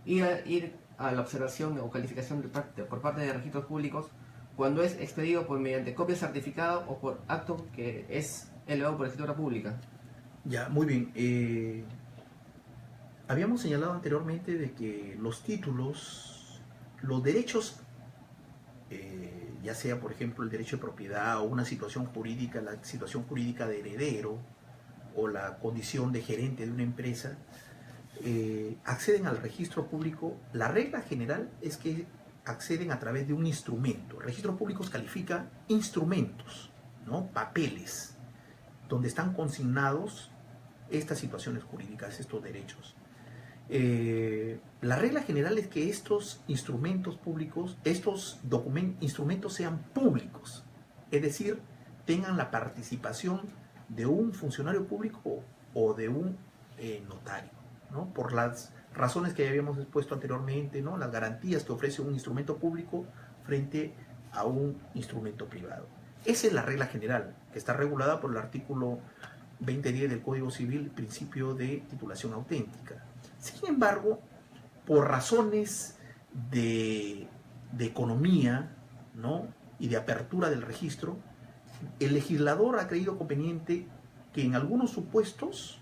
ir a la observación o calificación por parte de registros públicos cuando es expedido mediante copia certificada o por acto que es elevado por escritura pública? Ya, muy bien. Habíamos señalado anteriormente de que los títulos, los derechos, ya sea por ejemplo el derecho de propiedad o una situación jurídica, la situación jurídica de heredero o la condición de gerente de una empresa, acceden al registro público. La regla general es que acceden a través de un instrumento. El registro público califica instrumentos, ¿no? Papeles, donde están consignados estas situaciones jurídicas, estos derechos. La regla general es que estos instrumentos públicos, estos instrumentos sean públicos, es decir, tengan la participación de un funcionario público o de un notario, ¿no? Por las razones que ya habíamos expuesto anteriormente, ¿no? Las garantías que ofrece un instrumento público frente a un instrumento privado. Esa es la regla general, que está regulada por el artículo 2010 del Código Civil, principio de titulación auténtica. Sin embargo, por razones de economía, ¿no? Y de apertura del registro, el legislador ha creído conveniente que en algunos supuestos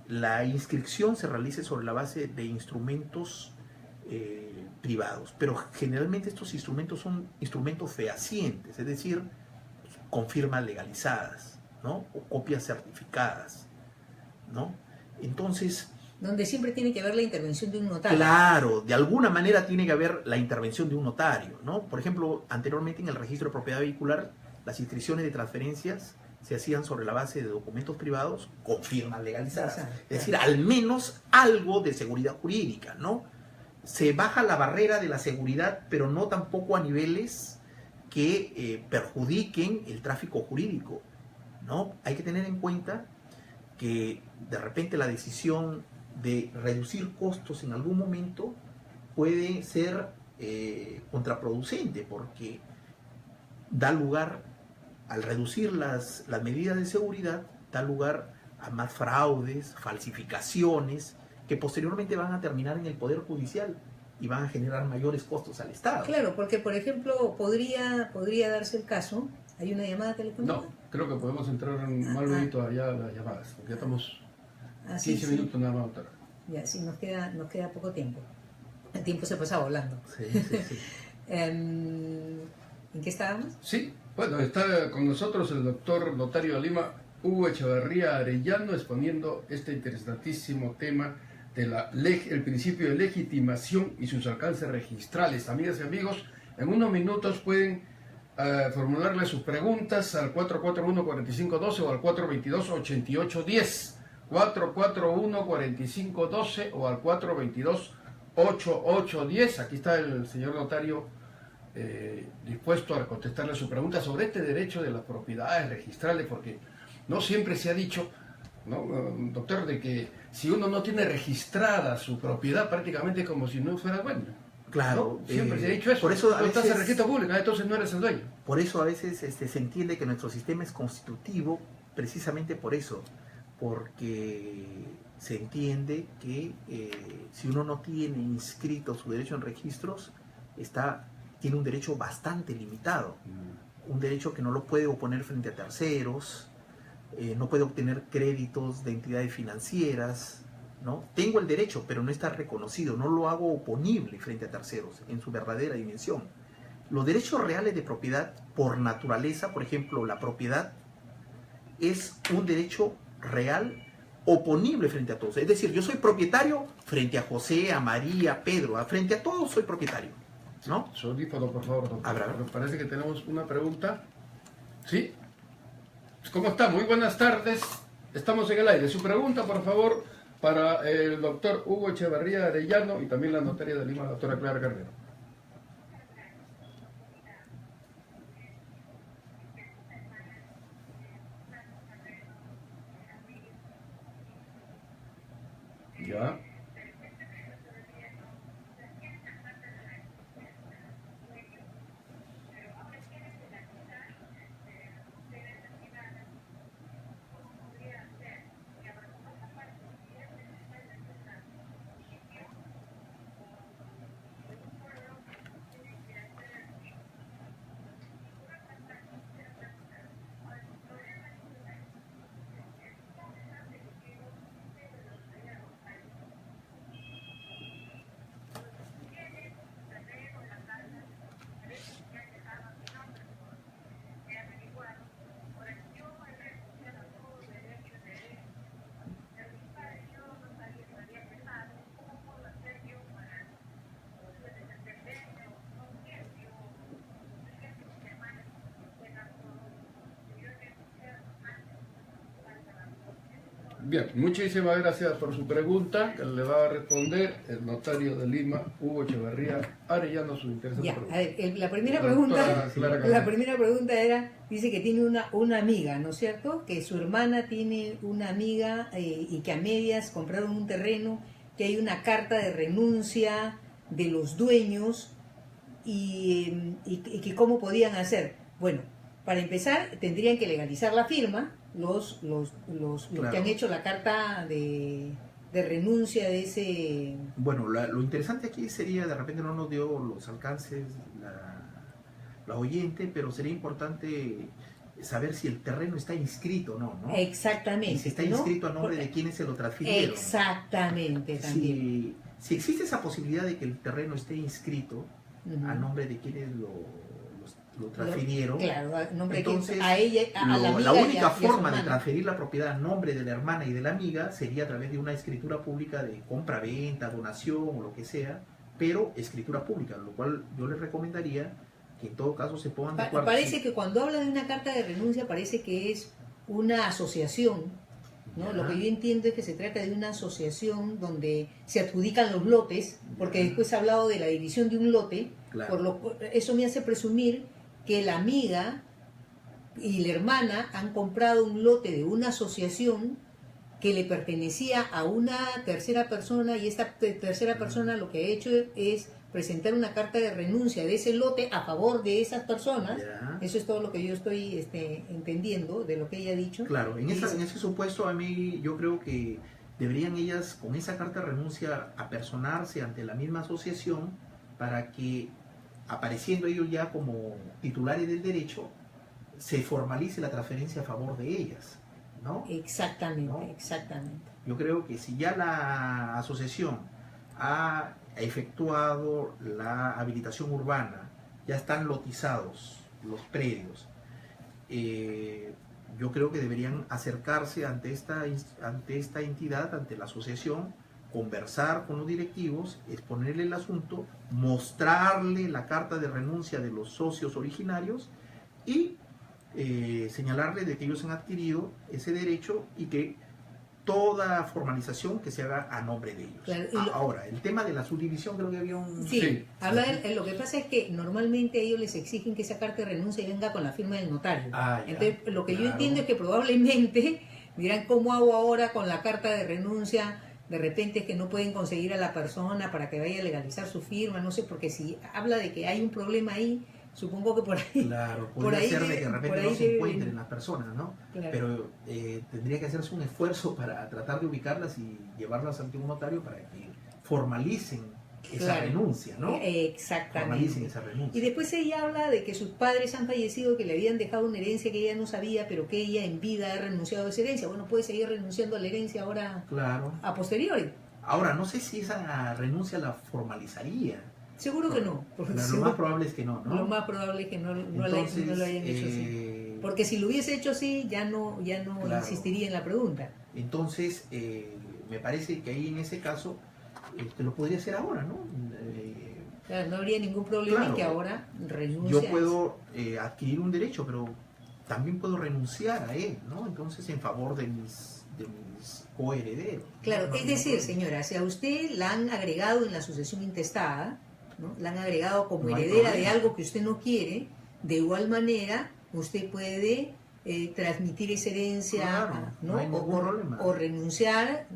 la inscripción se realice sobre la base de instrumentos privados, pero generalmente estos instrumentos son instrumentos fehacientes, es decir, con firmas legalizadas, ¿no? O copias certificadas, ¿no? Entonces, Donde siempre tiene que haber la intervención de un notario. claro, de alguna manera tiene que haber la intervención de un notario, ¿no? Por ejemplo, anteriormente en el registro de propiedad vehicular, las inscripciones de transferencias se hacían sobre la base de documentos privados con firmas legalizadas. Exacto. Es decir, al menos algo de seguridad jurídica, ¿no? Se baja la barrera de la seguridad, pero no tampoco a niveles que perjudiquen el tráfico jurídico, ¿no? Hay que tener en cuenta que de repente la decisión de reducir costos en algún momento puede ser contraproducente, porque da lugar, al reducir las medidas de seguridad, da lugar a más fraudes, falsificaciones, que posteriormente van a terminar en el Poder Judicial y van a generar mayores costos al Estado. Claro, porque por ejemplo podría darse el caso. ¿Hay una llamada telefónica? No, creo que podemos entrar más luego allá a las llamadas, porque ya estamos Sí, 15 minutos nada más, doctora. Ya, sí, nos queda poco tiempo. El tiempo se pasa volando. Sí, sí, sí. ¿En qué estábamos? Sí, bueno, está con nosotros el doctor notario de Lima, Hugo Echeverría Arellano, exponiendo este interesantísimo tema el principio de legitimación y sus alcances registrales. Amigas y amigos, en unos minutos pueden formularle sus preguntas al 441-4512 o al 422-8810. 441-4512 o al 422-8810. Aquí está el señor notario dispuesto a contestarle su pregunta sobre este derecho de las propiedades registrales, porque no siempre se ha dicho, ¿no, doctor, de que si uno no tiene registrada su propiedad, prácticamente es como si no fuera dueño? Claro, ¿no? Siempre se ha dicho eso. Por eso tú estás en registro público, entonces no eres el dueño. Por eso a veces se entiende que nuestro sistema es constitutivo, precisamente por eso, porque se entiende que si uno no tiene inscrito su derecho en registros, tiene un derecho bastante limitado, un derecho que no lo puede oponer frente a terceros, no puede obtener créditos de entidades financieras, ¿no? Tengo el derecho, pero no está reconocido, no lo hago oponible frente a terceros en su verdadera dimensión. Los derechos reales de propiedad, por naturaleza, por ejemplo, la propiedad es un derecho real oponible frente a todos. Es decir, yo soy propietario frente a José, a María, a Pedro, frente a todos soy propietario, ¿no? Su audífono, por favor, doctor. Me parece que tenemos una pregunta. ¿Sí? ¿Cómo está? Muy buenas tardes. Estamos en el aire. Su pregunta, por favor, para el doctor Hugo Echeverría Arellano y también la notaria de Lima, la doctora Clara Carrero. Ya. Bien, muchísimas gracias por su pregunta, que le va a responder el notario de Lima, Hugo Echeverría Arellano, su interesante pregunta. A ver, la primera pregunta era, dice que tiene una amiga, ¿no es cierto? Que su hermana tiene una amiga y que a medias compraron un terreno, que hay una carta de renuncia de los dueños y que cómo podían hacer. Bueno, para empezar tendrían que legalizar la firma, los Claro. que han hecho la carta de renuncia de ese... Bueno, lo interesante aquí sería, de repente no nos dio los alcances la oyente, pero sería importante saber si el terreno está inscrito o no, ¿no? Exactamente. Y si está inscrito a nombre de quienes se lo transfirieron. Exactamente, también. Si existe esa posibilidad de que el terreno esté inscrito a nombre de quienes lo transfirieron, claro, a nombre entonces de a ella, a la amiga la única y a su forma de hermana. transferir la propiedad a nombre de la hermana y de la amiga sería a través de una escritura pública de compra-venta, donación o lo que sea, pero escritura pública, lo cual yo les recomendaría que en todo caso se pongan de acuerdo. Parece que cuando habla de una carta de renuncia parece que es una asociación, ¿no? Ya. Lo que yo entiendo es que se trata de una asociación donde se adjudican los lotes, porque después se ha hablado de la división de un lote, Claro. eso me hace presumir que la amiga y la hermana han comprado un lote de una asociación que le pertenecía a una tercera persona y esta tercera persona lo que ha hecho es presentar una carta de renuncia de ese lote a favor de esas personas. Ya. Eso es todo lo que yo estoy entendiendo de lo que ella ha dicho. Claro, en ese supuesto a mí yo creo que deberían ellas con esa carta de renuncia apersonarse ante la misma asociación para que, apareciendo ellos ya como titulares del derecho, se formalice la transferencia a favor de ellas, ¿no? Exactamente, ¿No? exactamente. Yo creo que si ya la asociación ha efectuado la habilitación urbana, ya están lotizados los predios, yo creo que deberían acercarse ante esta entidad, ante la asociación, conversar con los directivos, exponerle el asunto, mostrarle la carta de renuncia de los socios originarios y señalarle de que ellos han adquirido ese derecho y que toda formalización que se haga a nombre de ellos. Claro, Ahora, el tema de la subdivisión creo que había un... Sí, lo que pasa es que normalmente ellos les exigen que esa carta de renuncia venga con la firma del notario. Entonces, lo que yo entiendo es que probablemente dirán, ¿cómo hago ahora con la carta de renuncia? De repente es que no pueden conseguir a la persona para que vaya a legalizar su firma, no sé, porque si habla de que hay un problema ahí, supongo que por ahí... Claro, podría ser de que de repente no se encuentren las personas, ¿no? Claro. Pero tendría que hacerse un esfuerzo para tratar de ubicarlas y llevarlas ante un notario para que formalicen esa renuncia, ¿no? Exactamente. Formalicen esa renuncia. Y después ella habla de que sus padres han fallecido, que le habían dejado una herencia que ella no sabía, pero que ella en vida ha renunciado a esa herencia. Bueno, puede seguir renunciando a la herencia ahora, claro, a posteriori. Ahora, no sé si esa renuncia la formalizaría. Seguro que no. Lo más probable es que no, ¿no? Lo más probable es que no Entonces, lo hayan hecho así. Porque si lo hubiese hecho así, ya no claro, insistiría en la pregunta. Entonces, me parece que ahí en ese caso lo podría hacer ahora, ¿no? Claro, no habría ningún problema claro, en que ahora renuncie. Yo puedo adquirir un derecho, pero también puedo renunciar a él, ¿no? Entonces, en favor de mis coherederos. Claro, ¿no? es decir, señora, si a usted la han agregado en la sucesión intestada, ¿no? La han agregado como heredera de algo que usted no quiere, de igual manera usted puede transmitir esa herencia, claro, ¿no? No hay ningún problema. O renunciar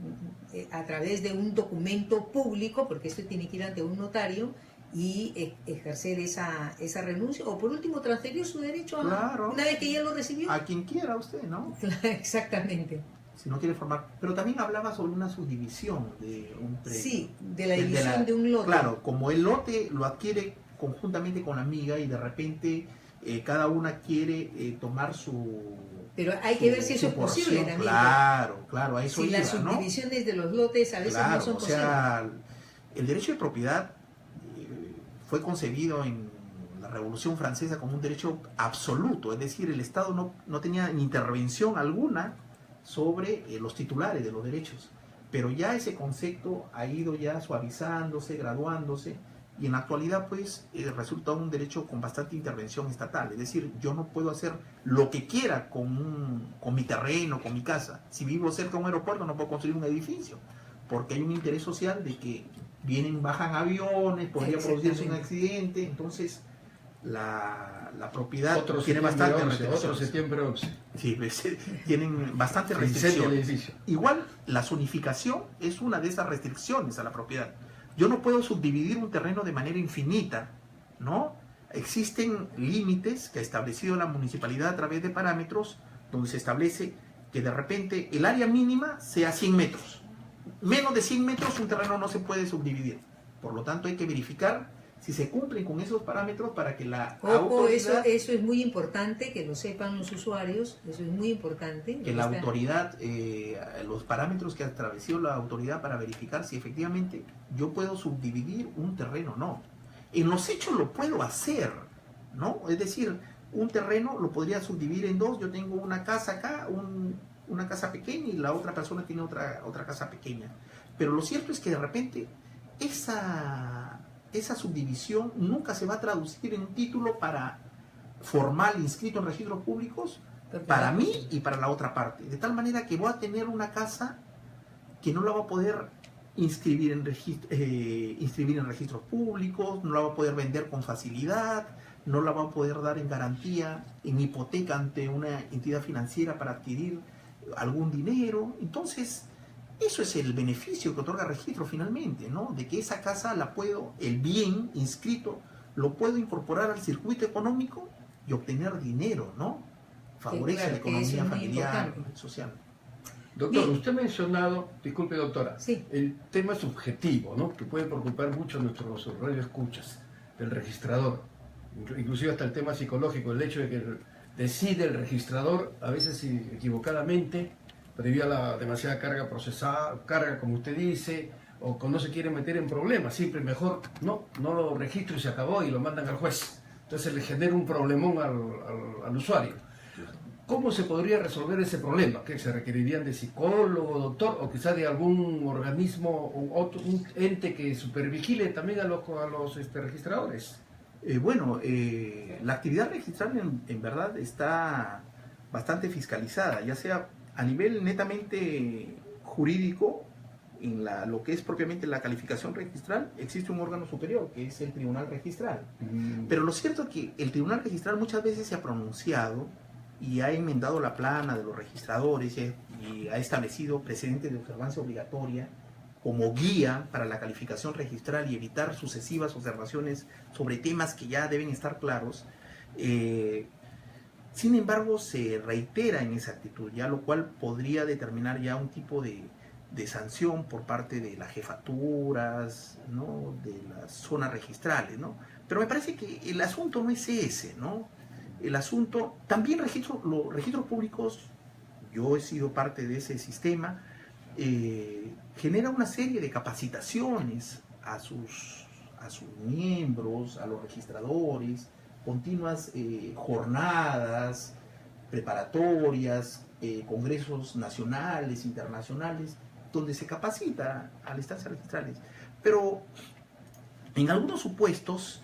a través de un documento público, porque esto tiene que ir ante un notario, y ejercer esa renuncia, o por último transferir su derecho una vez que ya lo recibió. A quien quiera usted, ¿no? Exactamente. Si no quiere formar. Pero también hablaba sobre una subdivisión de un predio. Sí, de la división de un lote. Claro, como el lote lo adquiere conjuntamente con la amiga y de repente cada una quiere tomar su... Pero hay que ver si eso es posible también. Claro, a eso si iba, las subdivisiones de los lotes a veces no son posibles. O sea, el derecho de propiedad fue concebido en la Revolución Francesa como un derecho absoluto, es decir, el Estado no tenía ni intervención alguna sobre los titulares de los derechos, pero ya ese concepto ha ido ya suavizándose, graduándose, y en la actualidad pues resulta un derecho con bastante intervención estatal, es decir, yo no puedo hacer lo que quiera con mi terreno, con mi casa. Si vivo cerca de un aeropuerto no puedo construir un edificio, porque hay un interés social de que bajan aviones, podría producirse un accidente, entonces la propiedad tiene bastante restricciones. Otro septiembre 11. Sí, pues, tienen bastante restricciones. Igual la zonificación es una de esas restricciones a la propiedad. Yo no puedo subdividir un terreno de manera infinita, ¿no? Existen límites que ha establecido la municipalidad a través de parámetros donde se establece que de repente el área mínima sea 100 metros. Menos de 100 metros un terreno no se puede subdividir. Por lo tanto hay que verificar si se cumplen con esos parámetros para que la autoridad... Eso es muy importante, que lo sepan los usuarios, eso es muy importante. Que la autoridad, los parámetros que ha establecido la autoridad para verificar si efectivamente yo puedo subdividir un terreno o no. En los hechos lo puedo hacer, ¿no? Es decir, un terreno lo podría subdividir en dos, yo tengo una casa acá, una casa pequeña y la otra persona tiene otra casa pequeña. Pero lo cierto es que de repente esa subdivisión nunca se va a traducir en un título formal inscrito en registros públicos para mí y para la otra parte. De tal manera que voy a tener una casa que no la va a poder inscribir en registros públicos, no la va a poder vender con facilidad, no la va a poder dar en garantía, en hipoteca ante una entidad financiera para adquirir algún dinero. Entonces, eso es el beneficio que otorga registro finalmente, ¿no? De que esa casa el bien inscrito, lo puedo incorporar al circuito económico y obtener dinero, ¿no? Favorece la economía familiar, social. Doctor, Bien. usted ha mencionado, disculpe doctora, sí, el tema subjetivo, ¿no? Que puede preocupar mucho a nuestros radioescuchas, del registrador, inclusive hasta el tema psicológico, el hecho de que decide el registrador, a veces equivocadamente, debido a la demasiada carga procesada, carga como usted dice, o no se quiere meter en problemas, siempre mejor no lo registro y se acabó y lo mandan al juez. Entonces le genera un problemón al usuario. ¿Cómo se podría resolver ese problema? ¿Que se requerirían de psicólogo, doctor, o quizá de algún organismo, un ente que supervigile también a los registradores? La actividad registral en verdad está bastante fiscalizada, ya sea a nivel netamente jurídico, en lo que es propiamente la calificación registral, existe un órgano superior, que es el Tribunal Registral. Pero lo cierto es que el Tribunal Registral muchas veces se ha pronunciado y ha enmendado la plana de los registradores y ha establecido precedentes de observancia obligatoria como guía para la calificación registral y evitar sucesivas observaciones sobre temas que ya deben estar claros. Sin embargo, se reitera en esa actitud, ya lo cual podría determinar ya un tipo de sanción por parte de las jefaturas, ¿no?, de las zonas registrales, ¿no? Pero me parece que el asunto no es ese, ¿no? El asunto, también los registros públicos, yo he sido parte de ese sistema, genera una serie de capacitaciones a sus miembros, a los registradores, continuas jornadas preparatorias, congresos nacionales, internacionales, donde se capacita a las instancias registrales. Pero en algunos supuestos,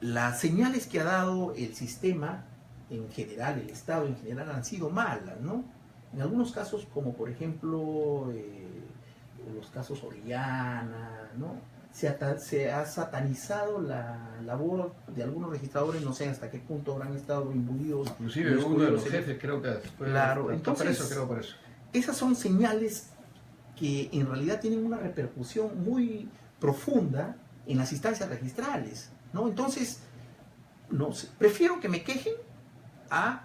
las señales que ha dado el sistema en general, el Estado en general, han sido malas, ¿no? En algunos casos, como por ejemplo los casos Orellana, ¿no?, se ha satanizado la labor de algunos registradores, no sé hasta qué punto habrán estado imbuidos. Inclusive uno de los jefes creo que fue, claro, entonces, por eso. Esas son señales que en realidad tienen una repercusión muy profunda en las instancias registrales, ¿no? Entonces, no sé, prefiero que me quejen a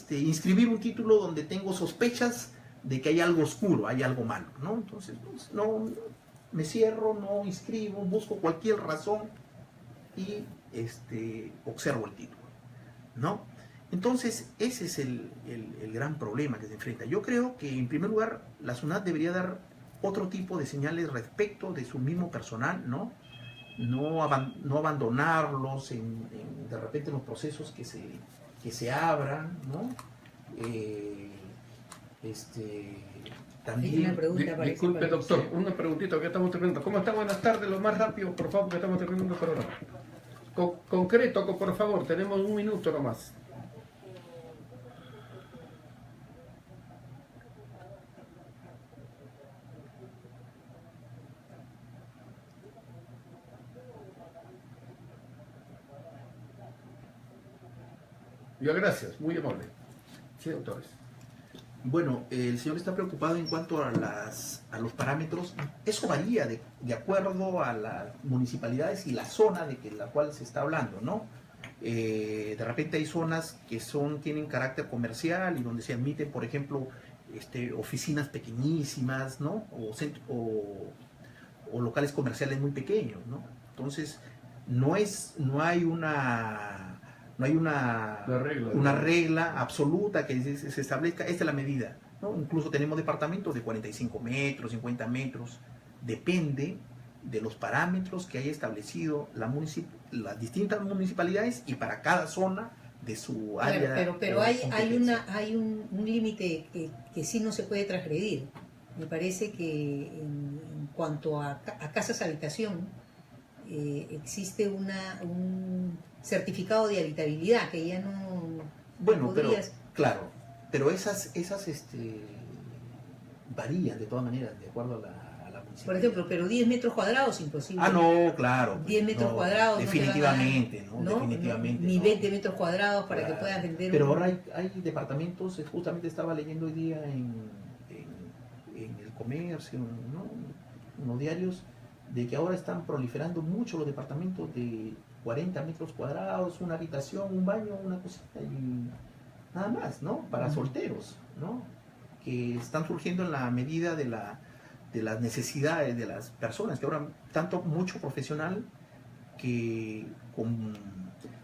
inscribir un título donde tengo sospechas de que hay algo oscuro, hay algo malo, ¿no? Entonces, no me cierro, no inscribo, busco cualquier razón y observo el título, ¿no? Entonces, ese es el gran problema que se enfrenta. Yo creo que, en primer lugar, la SUNAT debería dar otro tipo de señales respecto de su mismo personal, ¿no? No abandonarlos de repente en los procesos que se abran, ¿no? También una pregunta para disculpe, doctor, una preguntita que estamos terminando. ¿Cómo está? Buenas tardes, lo más rápido, por favor, que estamos terminando el programa. Concreto, por favor, tenemos un minuto nomás. Ya, gracias, muy amable. Sí, doctores. Bueno, el señor está preocupado en cuanto a los parámetros. Eso varía de acuerdo a las municipalidades y la zona de la cual se está hablando, ¿no? De repente hay zonas que tienen carácter comercial y donde se admiten, por ejemplo, oficinas pequeñísimas, ¿no? O locales comerciales muy pequeños, ¿no? Entonces, no hay una regla absoluta que se establezca, esta es la medida, ¿no? Incluso tenemos departamentos de 45 metros, 50 metros, depende de los parámetros que haya establecido las distintas municipalidades y para cada zona de su área. Pero hay un límite que sí no se puede transgredir. Me parece que en cuanto a casas habitación, existe un certificado de habitabilidad que ya no podrías... pero esas varían de todas maneras de acuerdo a la municipalidad. Por ejemplo, pero 10 metros cuadrados imposible. No, claro. 10 metros cuadrados definitivamente, definitivamente. Ni 20 metros cuadrados para que puedas vender. Pero ahora hay departamentos, justamente estaba leyendo hoy día en el comercio, ¿no?, en los diarios, de que ahora están proliferando mucho los departamentos de 40 metros cuadrados, una habitación, un baño, una cosita y nada más, ¿no? Para solteros, ¿no? Que están surgiendo en la medida de las necesidades de las personas, que ahora mucho profesional que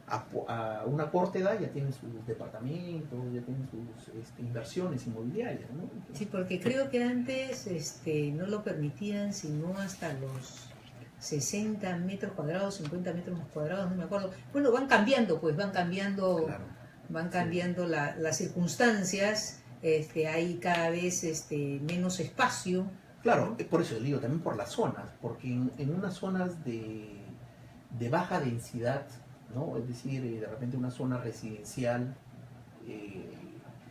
a una corta edad ya tienen sus departamentos, ya tienen sus inversiones inmobiliarias, ¿no? Sí, porque creo que antes no lo permitían sino hasta los 60 metros cuadrados, 50 metros cuadrados, no me acuerdo. Bueno, van cambiando, Claro. van cambiando las circunstancias, hay cada vez menos espacio. Claro, por eso digo, también por las zonas, porque en unas zonas de baja densidad, ¿no? Es decir, de repente una zona residencial,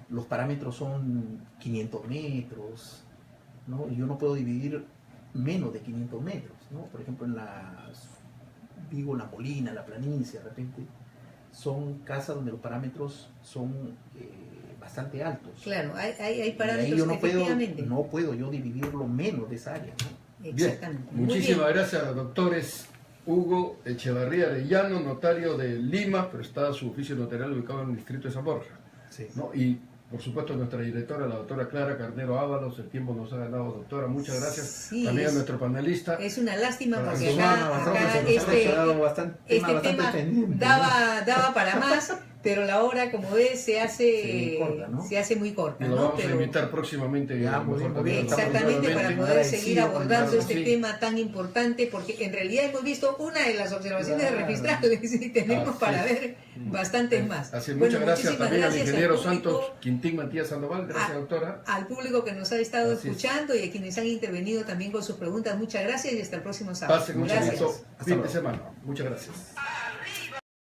los parámetros son 500 metros, ¿no? Y yo no puedo dividir menos de 500 metros, ¿no? Por ejemplo, en La Molina, La Planicie, de repente, son casas donde los parámetros son bastante altos. Claro, hay Y ahí parámetros yo efectivamente. no puedo yo dividirlo menos de esa área, ¿no? Exactamente. Bien, muchísimas gracias a los doctores Hugo Echevarría Arellano, notario de Lima, pero está su oficio notarial ubicado en el distrito de San Borja, Sí. ¿no? Y por supuesto nuestra directora, la doctora Clara Carnero Ábalos, el tiempo nos ha ganado, doctora, muchas gracias. Sí, También a nuestro panelista. Es una lástima Para porque Susana acá este tema pendiente, daba para más, pero la hora, como ves, se hace corta, ¿no? se hace muy corta, Y lo ¿no? vamos a invitar próximamente. Ya, a lo muy mejor bien, también Exactamente, para nuevamente. poder seguir agradecido, abordando claro, este sí. tema tan importante, porque en realidad hemos visto una de las observaciones de Claro. registrables y tenemos Así para es. ver bastantes más. Así es, Bueno, muchas gracias muchísimas también al gracias ingeniero al público, Santos Quintín Matías Sandoval. Gracias, doctora. al público que nos ha estado Así es. escuchando y a quienes han intervenido también con sus preguntas. Muchas gracias y hasta el próximo sábado. Pasen un Gracias. bonito Hasta fin de luego. semana. Muchas gracias.